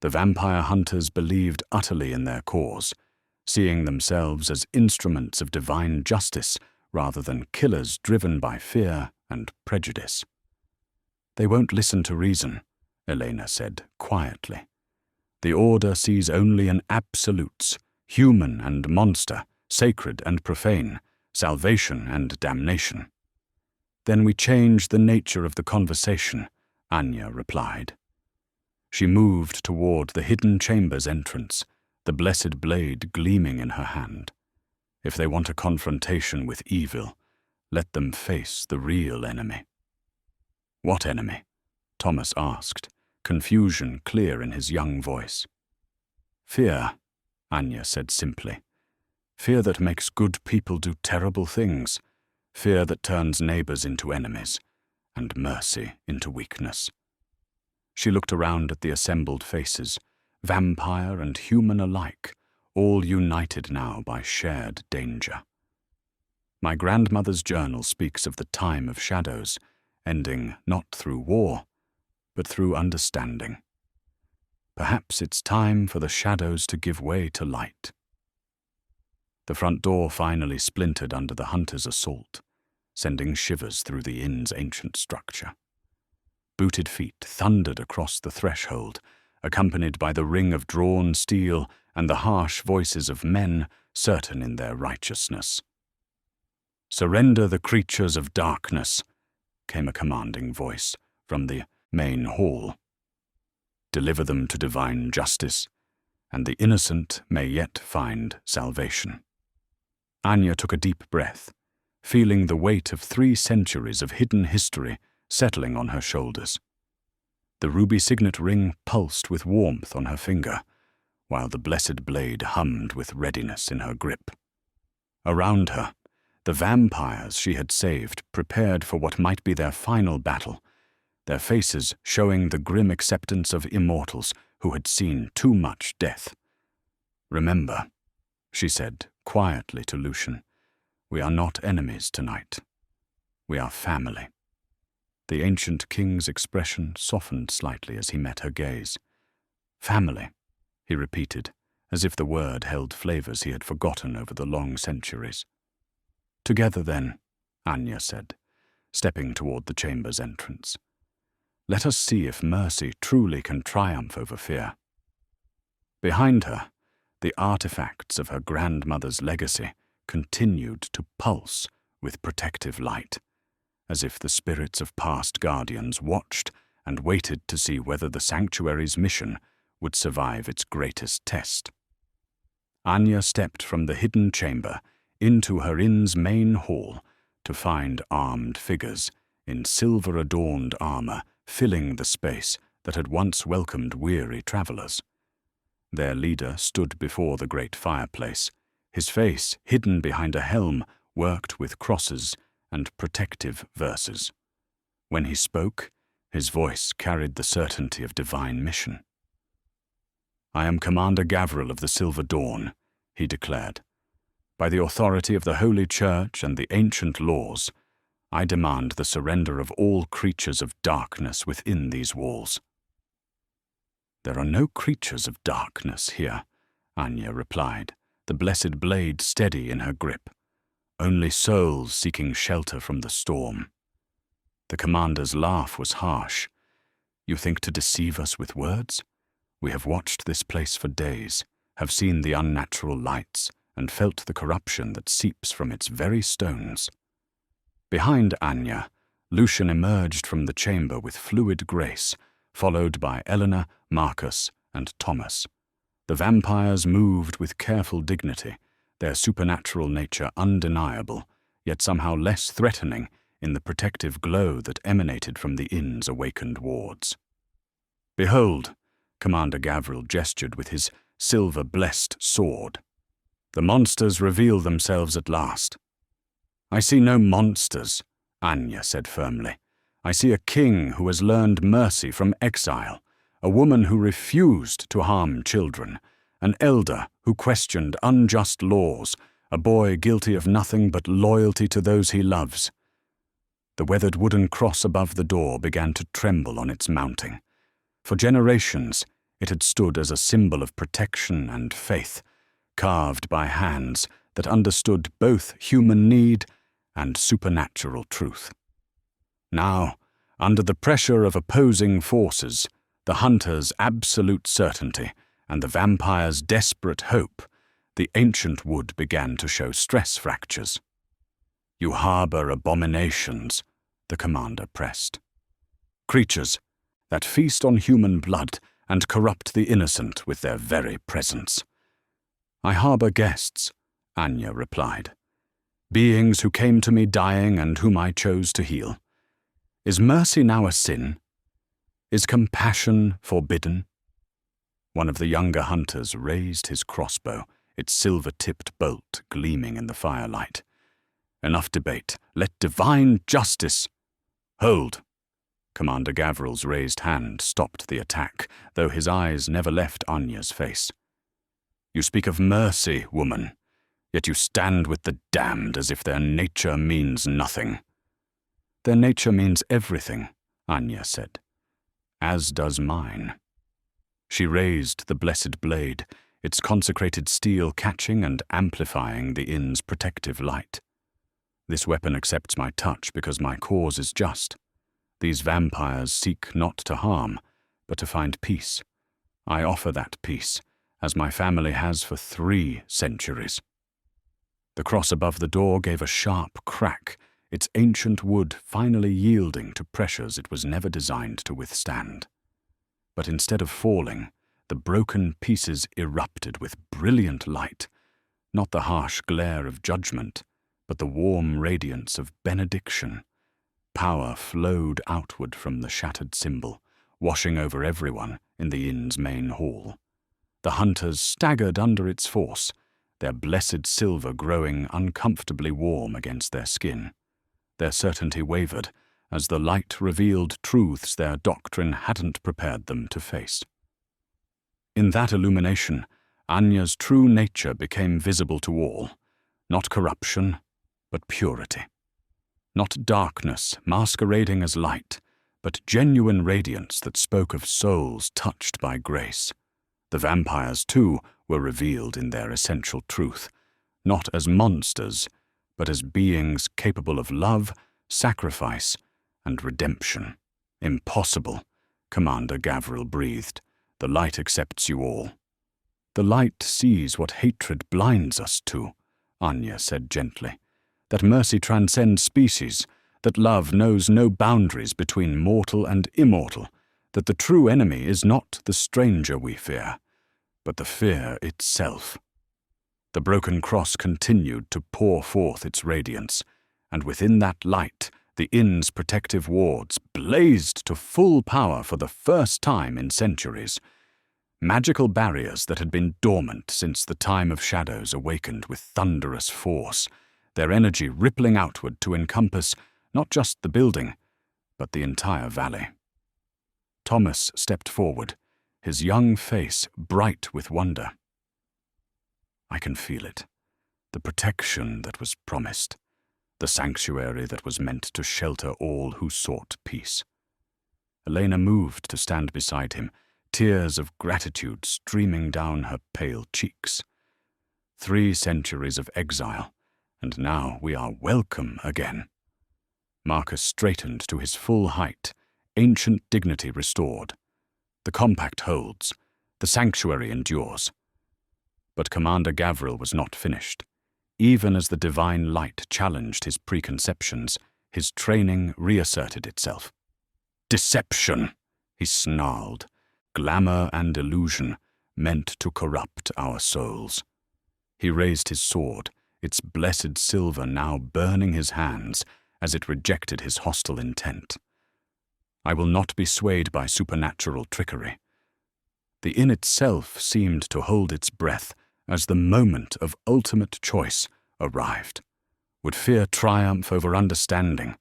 The vampire hunters believed utterly in their cause, seeing themselves as instruments of divine justice rather than killers driven by fear and prejudice. They won't listen to reason, Elena said quietly. The order sees only in absolutes, human and monster, sacred and profane, salvation and damnation. Then we change the nature of the conversation, Anya replied. She moved toward the hidden chamber's entrance, the blessed blade gleaming in her hand. If they want a confrontation with evil, let them face the real enemy. What enemy? Thomas asked, confusion clear in his young voice. Fear, Anya said simply. Fear that makes good people do terrible things, fear that turns neighbors into enemies, and mercy into weakness. She looked around at the assembled faces, vampire and human alike, all united now by shared danger. My grandmother's journal speaks of the time of shadows, ending not through war, but through understanding. Perhaps it's time for the shadows to give way to light. The front door finally splintered under the hunter's assault, sending shivers through the inn's ancient structure. Booted feet thundered across the threshold, accompanied by the ring of drawn steel and the harsh voices of men certain in their righteousness. "Surrender the creatures of darkness," came a commanding voice from the main hall. "Deliver them to divine justice, and the innocent may yet find salvation." Anya took a deep breath, feeling the weight of 3 centuries of hidden history settling on her shoulders. The ruby signet ring pulsed with warmth on her finger, while the blessed blade hummed with readiness in her grip. Around her, the vampires she had saved prepared for what might be their final battle, their faces showing the grim acceptance of immortals who had seen too much death. "Remember," she said quietly to Lucian, "we are not enemies tonight. We are family." The ancient king's expression softened slightly as he met her gaze. "Family," he repeated, as if the word held flavors he had forgotten over the long centuries. "Together then," Anya said, stepping toward the chamber's entrance. "Let us see if mercy truly can triumph over fear." Behind her, the artifacts of her grandmother's legacy continued to pulse with protective light, as if the spirits of past guardians watched and waited to see whether the sanctuary's mission would survive its greatest test. Anya stepped from the hidden chamber into her inn's main hall to find armed figures in silver-adorned armor filling the space that had once welcomed weary travelers. Their leader stood before the great fireplace, his face hidden behind a helm worked with crosses and protective verses. When he spoke, his voice carried the certainty of divine mission. "I am Commander Gavril of the Silver Dawn," he declared. "By the authority of the Holy Church and the ancient laws, I demand the surrender of all creatures of darkness within these walls." "There are no creatures of darkness here," Anya replied, the blessed blade steady in her grip. "Only souls seeking shelter from the storm." The commander's laugh was harsh. "You think to deceive us with words? We have watched this place for days, have seen the unnatural lights, and felt the corruption that seeps from its very stones." Behind Anya, Lucian emerged from the chamber with fluid grace, followed by Eleanor, Marcus, and Thomas. The vampires moved with careful dignity, their supernatural nature undeniable, yet somehow less threatening in the protective glow that emanated from the inn's awakened wards. "Behold," Commander Gavril gestured with his silver-blessed sword. "The monsters reveal themselves at last." "I see no monsters," Anya said firmly. "I see a king who has learned mercy from exile, a woman who refused to harm children, an elder who questioned unjust laws, a boy guilty of nothing but loyalty to those he loves." The weathered wooden cross above the door began to tremble on its mounting. For generations, it had stood as a symbol of protection and faith, carved by hands that understood both human need and supernatural truth. Now, under the pressure of opposing forces, the hunter's absolute certainty and the vampire's desperate hope, the ancient wood began to show stress fractures. "You harbor abominations," the commander pressed. "Creatures that feast on human blood and corrupt the innocent with their very presence." "I harbor guests," Anya replied. "Beings who came to me dying and whom I chose to heal. Is mercy now a sin? Is compassion forbidden?" One of the younger hunters raised his crossbow, its silver-tipped bolt gleaming in the firelight. "Enough debate. Let divine justice—" "Hold!" Commander Gavril's raised hand stopped the attack, though his eyes never left Anya's face. "You speak of mercy, woman, yet you stand with the damned as if their nature means nothing." "Their nature means everything," Anya said. "As does mine." She raised the blessed blade, its consecrated steel catching and amplifying the inn's protective light. "This weapon accepts my touch because my cause is just. These vampires seek not to harm, but to find peace. I offer that peace, as my family has for 3 centuries. The cross above the door gave a sharp crack, its ancient wood finally yielding to pressures it was never designed to withstand. But instead of falling, the broken pieces erupted with brilliant light, not the harsh glare of judgment, but the warm radiance of benediction. Power flowed outward from the shattered symbol, washing over everyone in the inn's main hall. The hunters staggered under its force, their blessed silver growing uncomfortably warm against their skin. Their certainty wavered as the light revealed truths their doctrine hadn't prepared them to face. In that illumination, Anya's true nature became visible to all, not corruption, but purity. Not darkness masquerading as light, but genuine radiance that spoke of souls touched by grace. The vampires, too, were revealed in their essential truth, not as monsters, but as beings capable of love, sacrifice, and redemption. "Impossible," Commander Gavril breathed. "The light accepts you all." "The light sees what hatred blinds us to," Anya said gently. "That mercy transcends species, that love knows no boundaries between mortal and immortal, that the true enemy is not the stranger we fear, but the fear itself." The broken cross continued to pour forth its radiance, and within that light, the inn's protective wards blazed to full power for the first time in centuries. Magical barriers that had been dormant since the time of shadows awakened with thunderous force, their energy rippling outward to encompass not just the building, but the entire valley. Thomas stepped forward, his young face bright with wonder. "I can feel it, the protection that was promised, the sanctuary that was meant to shelter all who sought peace." Elena moved to stand beside him, tears of gratitude streaming down her pale cheeks. 3 centuries of exile, and now we are welcome again. Marcus straightened to his full height, ancient dignity restored. The compact holds, the sanctuary endures. But Commander Gavril was not finished. Even as the divine light challenged his preconceptions, his training reasserted itself. "Deception," he snarled. "Glamour and illusion, meant to corrupt our souls." He raised his sword, its blessed silver now burning his hands as it rejected his hostile intent. I will not be swayed by supernatural trickery. The inn itself seemed to hold its breath as the moment of ultimate choice arrived. Would fear triumph over understanding,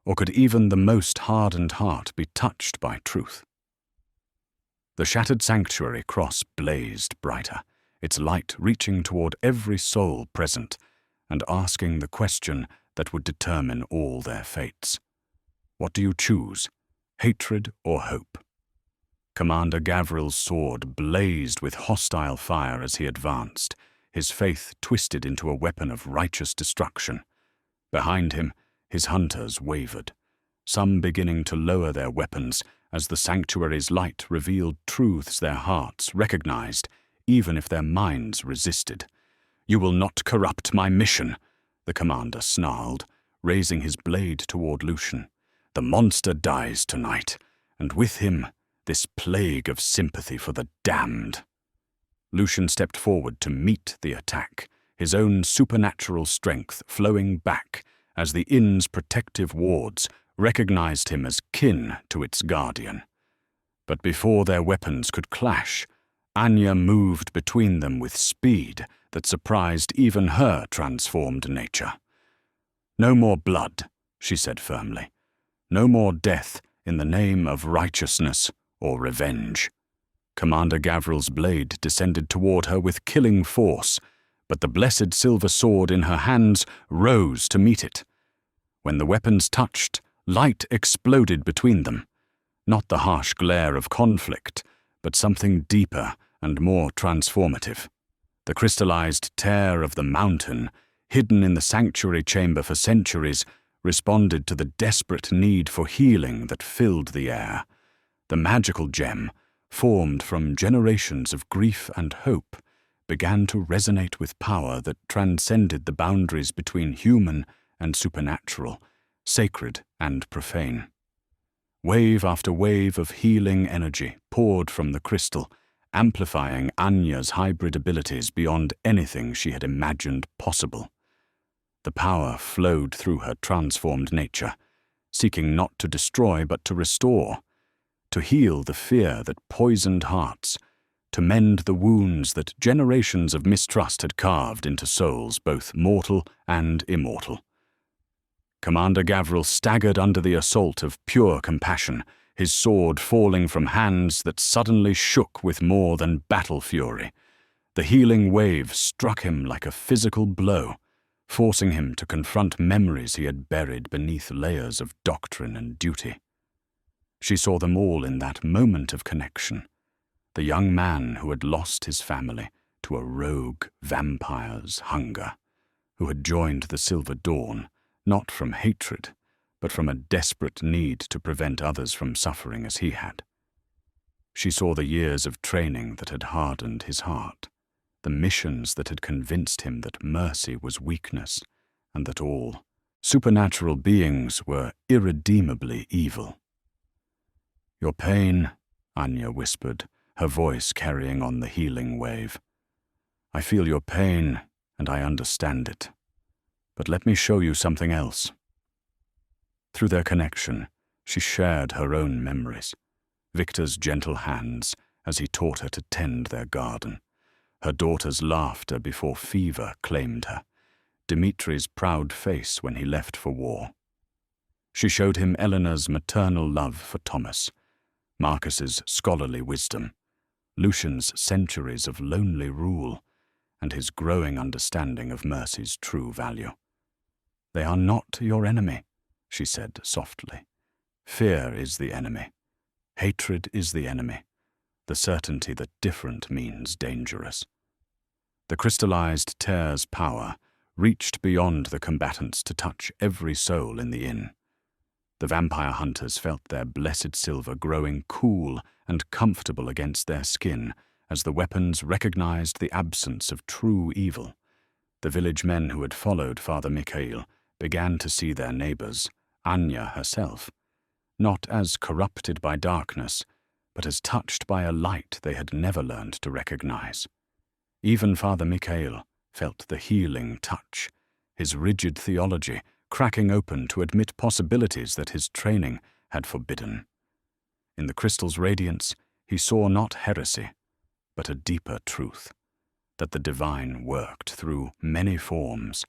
or could even the most hardened heart be touched by truth? The shattered sanctuary cross blazed brighter, its light reaching toward every soul present and asking the question that would determine all their fates. What do you choose, hatred or hope? Commander Gavril's sword blazed with hostile fire as he advanced, his faith twisted into a weapon of righteous destruction. Behind him, his hunters wavered, some beginning to lower their weapons as the sanctuary's light revealed truths their hearts recognized, even if their minds resisted. "You will not corrupt my mission," the commander snarled, raising his blade toward Lucian. "The monster dies tonight, and with him, this plague of sympathy for the damned." Lucian stepped forward to meet the attack, his own supernatural strength flowing back as the inn's protective wards recognized him as kin to its guardian. But before their weapons could clash, Anya moved between them with speed that surprised even her transformed nature. "No more blood," she said firmly. "No more death in the name of righteousness or revenge." Commander Gavril's blade descended toward her with killing force, but the blessed silver sword in her hands rose to meet it. When the weapons touched, light exploded between them. Not the harsh glare of conflict, but something deeper and more transformative. The crystallized tear of the mountain, hidden in the sanctuary chamber for centuries, responded to the desperate need for healing that filled the air. The magical gem, formed from generations of grief and hope, began to resonate with power that transcended the boundaries between human and supernatural, sacred and profane. Wave after wave of healing energy poured from the crystal, amplifying Anya's hybrid abilities beyond anything she had imagined possible. The power flowed through her transformed nature, seeking not to destroy but to restore, to heal the fear that poisoned hearts, to mend the wounds that generations of mistrust had carved into souls both mortal and immortal. Commander Gavril staggered under the assault of pure compassion, his sword falling from hands that suddenly shook with more than battle fury. The healing wave struck him like a physical blow, forcing him to confront memories he had buried beneath layers of doctrine and duty. She saw them all in that moment of connection. The young man who had lost his family to a rogue vampire's hunger, who had joined the Silver Dawn, not from hatred, but from a desperate need to prevent others from suffering as he had. She saw the years of training that had hardened his heart, the missions that had convinced him that mercy was weakness, and that all supernatural beings were irredeemably evil. "Your pain," Anya whispered, her voice carrying on the healing wave. "I feel your pain, and I understand it. But let me show you something else." Through their connection, she shared her own memories, Victor's gentle hands as he taught her to tend their garden, her daughter's laughter before fever claimed her, Dimitri's proud face when he left for war. She showed him Eleanor's maternal love for Thomas, Marcus's scholarly wisdom, Lucian's centuries of lonely rule, and his growing understanding of mercy's true value. "They are not your enemy," she said softly. "Fear is the enemy. Hatred is the enemy. The certainty that different means dangerous." The crystallized tear's power reached beyond the combatants to touch every soul in the inn. The vampire hunters felt their blessed silver growing cool and comfortable against their skin as the weapons recognized the absence of true evil. The village men who had followed Father Mikhail began to see their neighbors, Anya herself, not as corrupted by darkness, but as touched by a light they had never learned to recognize. Even Father Mikhail, felt the healing touch, his rigid theology cracking open to admit possibilities that his training had forbidden. In the crystal's radiance, he saw not heresy, but a deeper truth, that the divine worked through many forms,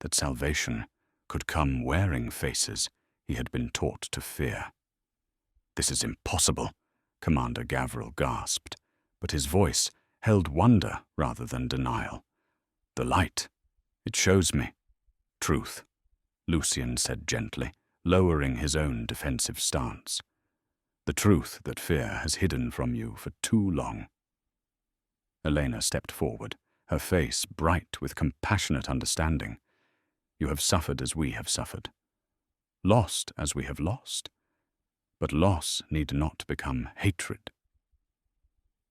that salvation could come wearing faces he had been taught to fear. "This is impossible," Commander Gavril gasped, but his voice held wonder rather than denial. "The light, it shows me truth," Lucian said gently, lowering his own defensive stance. "The truth that fear has hidden from you for too long." Elena stepped forward, her face bright with compassionate understanding. "You have suffered as we have suffered, lost as we have lost, but loss need not become hatred."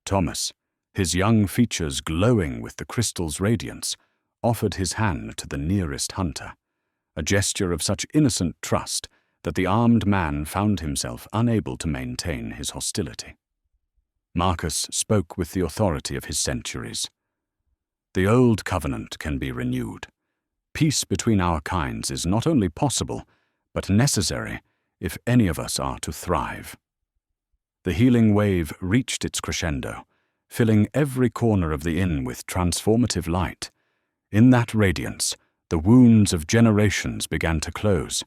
Thomas, his young features glowing with the crystal's radiance, offered his hand to the nearest hunter, a gesture of such innocent trust that the armed man found himself unable to maintain his hostility. Marcus spoke with the authority of his centuries. "The old covenant can be renewed. Peace between our kinds is not only possible, but necessary if any of us are to thrive." The healing wave reached its crescendo, filling every corner of the inn with transformative light. In that radiance, the wounds of generations began to close.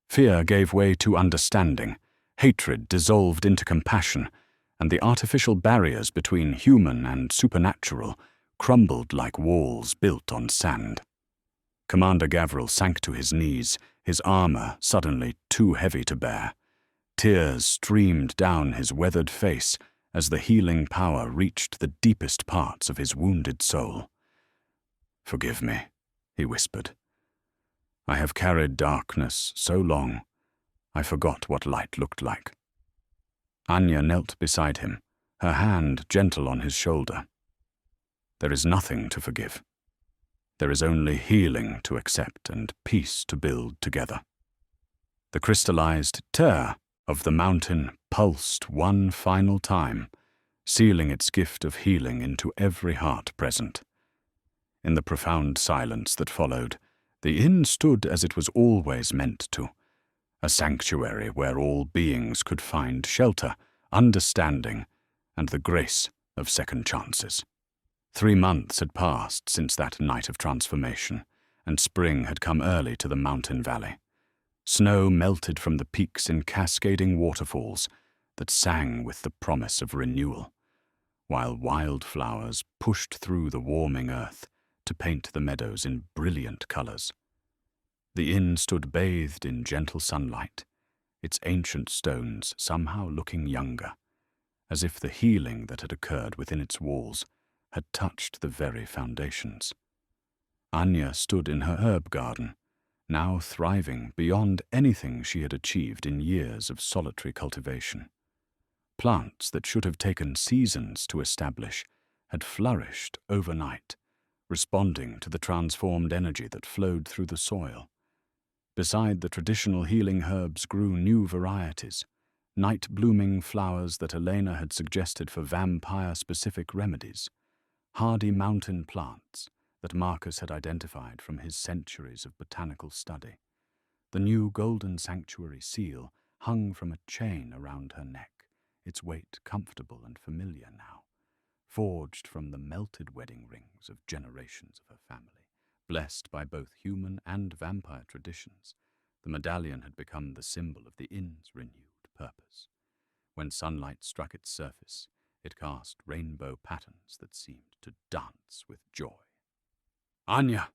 Fear gave way to understanding, hatred dissolved into compassion, and the artificial barriers between human and supernatural crumbled like walls built on sand. Commander Gavril sank to his knees, his armor suddenly too heavy to bear. Tears streamed down his weathered face as the healing power reached the deepest parts of his wounded soul. "Forgive me," he whispered. "I have carried darkness so long, I forgot what light looked like." Anya knelt beside him, her hand gentle on his shoulder. "There is nothing to forgive. There is only healing to accept and peace to build together." The crystallized tear of the mountain pulsed one final time, sealing its gift of healing into every heart present. In the profound silence that followed, the inn stood as it was always meant to, a sanctuary where all beings could find shelter, understanding, and the grace of second chances. 3 months had passed since that night of transformation, and spring had come early to the mountain valley. Snow melted from the peaks in cascading waterfalls that sang with the promise of renewal, while wildflowers pushed through the warming earth to paint the meadows in brilliant colors. The inn stood bathed in gentle sunlight, its ancient stones somehow looking younger, as if the healing that had occurred within its walls had touched the very foundations. Anya stood in her herb garden, now thriving beyond anything she had achieved in years of solitary cultivation. Plants that should have taken seasons to establish had flourished overnight, responding to the transformed energy that flowed through the soil. Beside the traditional healing herbs grew new varieties, night-blooming flowers that Elena had suggested for vampire-specific remedies, hardy mountain plants that Marcus had identified from his centuries of botanical study. The new golden sanctuary seal hung from a chain around her neck, its weight comfortable and familiar now, forged from the melted wedding rings of generations of her family. Blessed by both human and vampire traditions, the medallion had become the symbol of the inn's renewed purpose. When sunlight struck its surface, it cast rainbow patterns that seemed to dance with joy. "Anya!"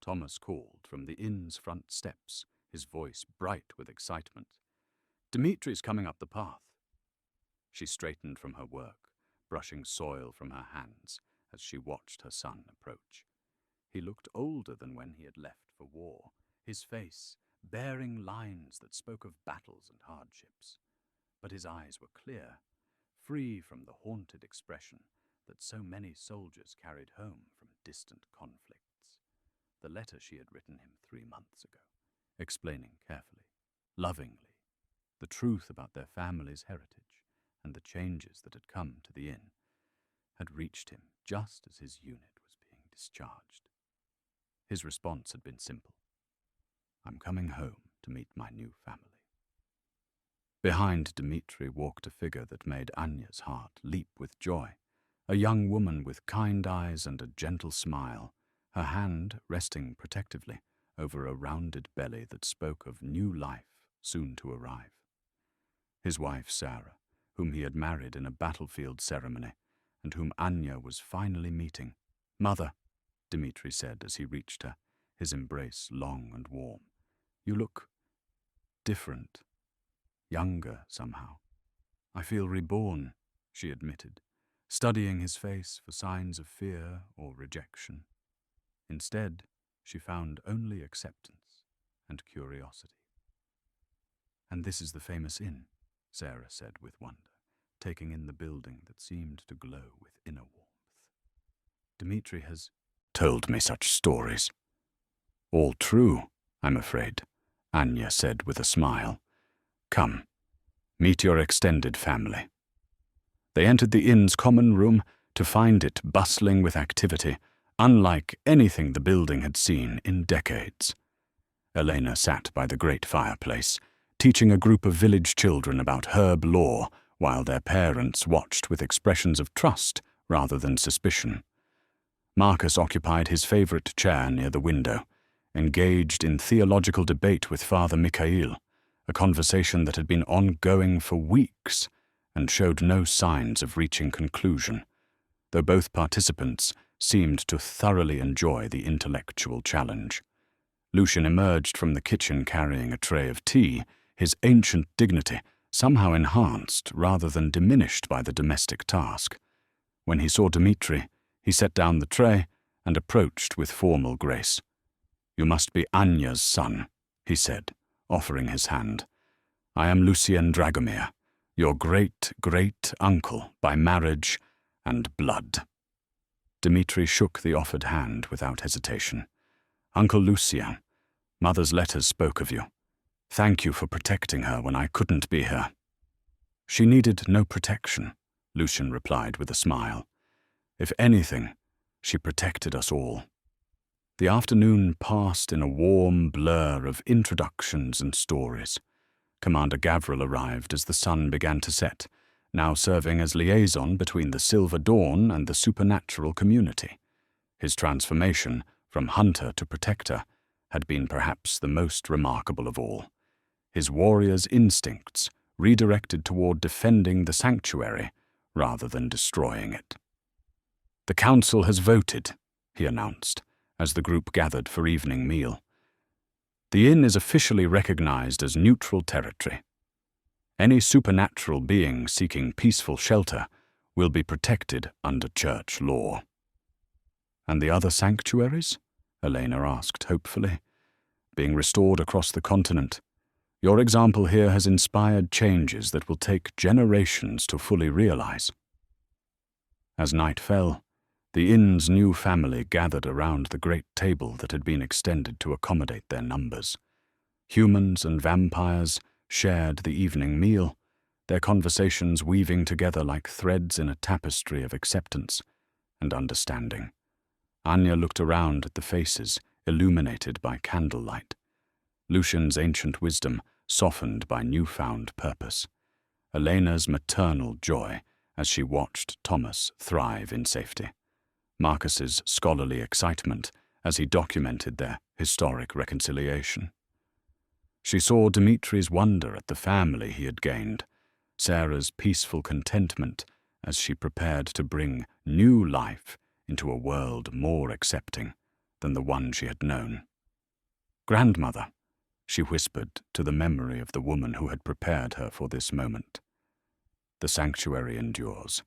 Thomas called from the inn's front steps, his voice bright with excitement. "Dimitri's coming up the path." She straightened from her work, brushing soil from her hands as she watched her son approach. He looked older than when he had left for war, his face bearing lines that spoke of battles and hardships. But his eyes were clear, free from the haunted expression that so many soldiers carried home from distant conflicts. The letter she had written him 3 months ago, explaining carefully, lovingly, the truth about their family's heritage and the changes that had come to the inn, had reached him just as his unit was being discharged. His response had been simple. I'm coming home to meet my new family. Behind Dmitri walked a figure that made Anya's heart leap with joy, a young woman with kind eyes and a gentle smile, her hand resting protectively over a rounded belly that spoke of new life soon to arrive. His wife Sarah, whom he had married in a battlefield ceremony, and whom Anya was finally meeting. Mother, Dmitri said as he reached her, his embrace long and warm. You look different, younger somehow. I feel reborn, she admitted, studying his face for signs of fear or rejection. Instead, she found only acceptance and curiosity. And this is the famous inn, Sarah said with wonder, taking in the building that seemed to glow with inner warmth. Dmitri has told me such stories. All true, I'm afraid, Anya said with a smile. Come, meet your extended family. They entered the inn's common room to find it bustling with activity, unlike anything the building had seen in decades. Elena sat by the great fireplace, teaching a group of village children about herb lore while their parents watched with expressions of trust rather than suspicion. Marcus occupied his favorite chair near the window, engaged in theological debate with Father Mikhail, a conversation that had been ongoing for weeks and showed no signs of reaching conclusion, though both participants seemed to thoroughly enjoy the intellectual challenge. Lucian emerged from the kitchen carrying a tray of tea, his ancient dignity somehow enhanced rather than diminished by the domestic task. When he saw Dmitri, he set down the tray and approached with formal grace. You must be Anya's son, he said, offering his hand. I am Lucien Dragomir, your great-great-uncle by marriage and blood. Dmitri shook the offered hand without hesitation. Uncle Lucien, Mother's letters spoke of you. Thank you for protecting her when I couldn't be here. She needed no protection, Lucian replied with a smile. If anything, she protected us all. The afternoon passed in a warm blur of introductions and stories. Commander Gavril arrived as the sun began to set, now serving as liaison between the Silver Dawn and the supernatural community. His transformation from hunter to protector had been perhaps the most remarkable of all. His warrior's instincts redirected toward defending the sanctuary rather than destroying it. The council has voted, he announced, as the group gathered for evening meal. The inn is officially recognized as neutral territory. Any supernatural being seeking peaceful shelter will be protected under church law. And the other sanctuaries? Elena asked hopefully. Being restored across the continent, your example here has inspired changes that will take generations to fully realize. As night fell, the inn's new family gathered around the great table that had been extended to accommodate their numbers. Humans and vampires shared the evening meal, their conversations weaving together like threads in a tapestry of acceptance and understanding. Anya looked around at the faces illuminated by candlelight. Lucian's ancient wisdom softened by newfound purpose. Elena's maternal joy as she watched Thomas thrive in safety. Marcus's scholarly excitement as he documented their historic reconciliation. She saw Dmitri's wonder at the family he had gained, Sarah's peaceful contentment as she prepared to bring new life into a world more accepting than the one she had known. Grandmother, she whispered to the memory of the woman who had prepared her for this moment. The sanctuary endures.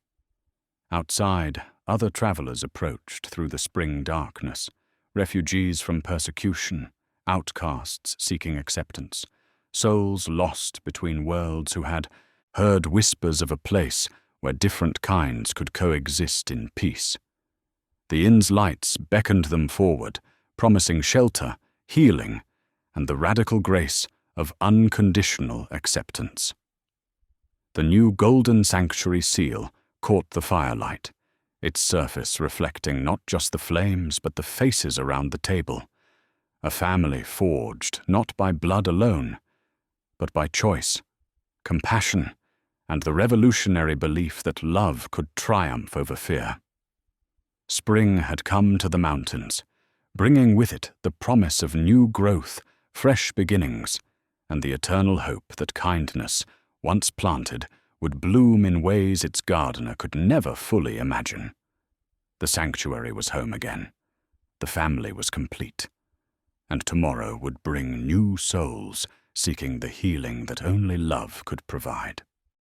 Outside, other travelers approached through the spring darkness, refugees from persecution, outcasts seeking acceptance, souls lost between worlds who had heard whispers of a place where different kinds could coexist in peace. The inn's lights beckoned them forward, promising shelter, healing, and the radical grace of unconditional acceptance. The new golden sanctuary seal caught the firelight, its surface reflecting not just the flames but the faces around the table, a family forged not by blood alone, but by choice, compassion, and the revolutionary belief that love could triumph over fear. Spring had come to the mountains, bringing with it the promise of new growth, fresh beginnings, and the eternal hope that kindness, once planted, would bloom in ways its gardener could never fully imagine. The sanctuary was home again. The family was complete. And tomorrow would bring new souls seeking the healing that only love could provide.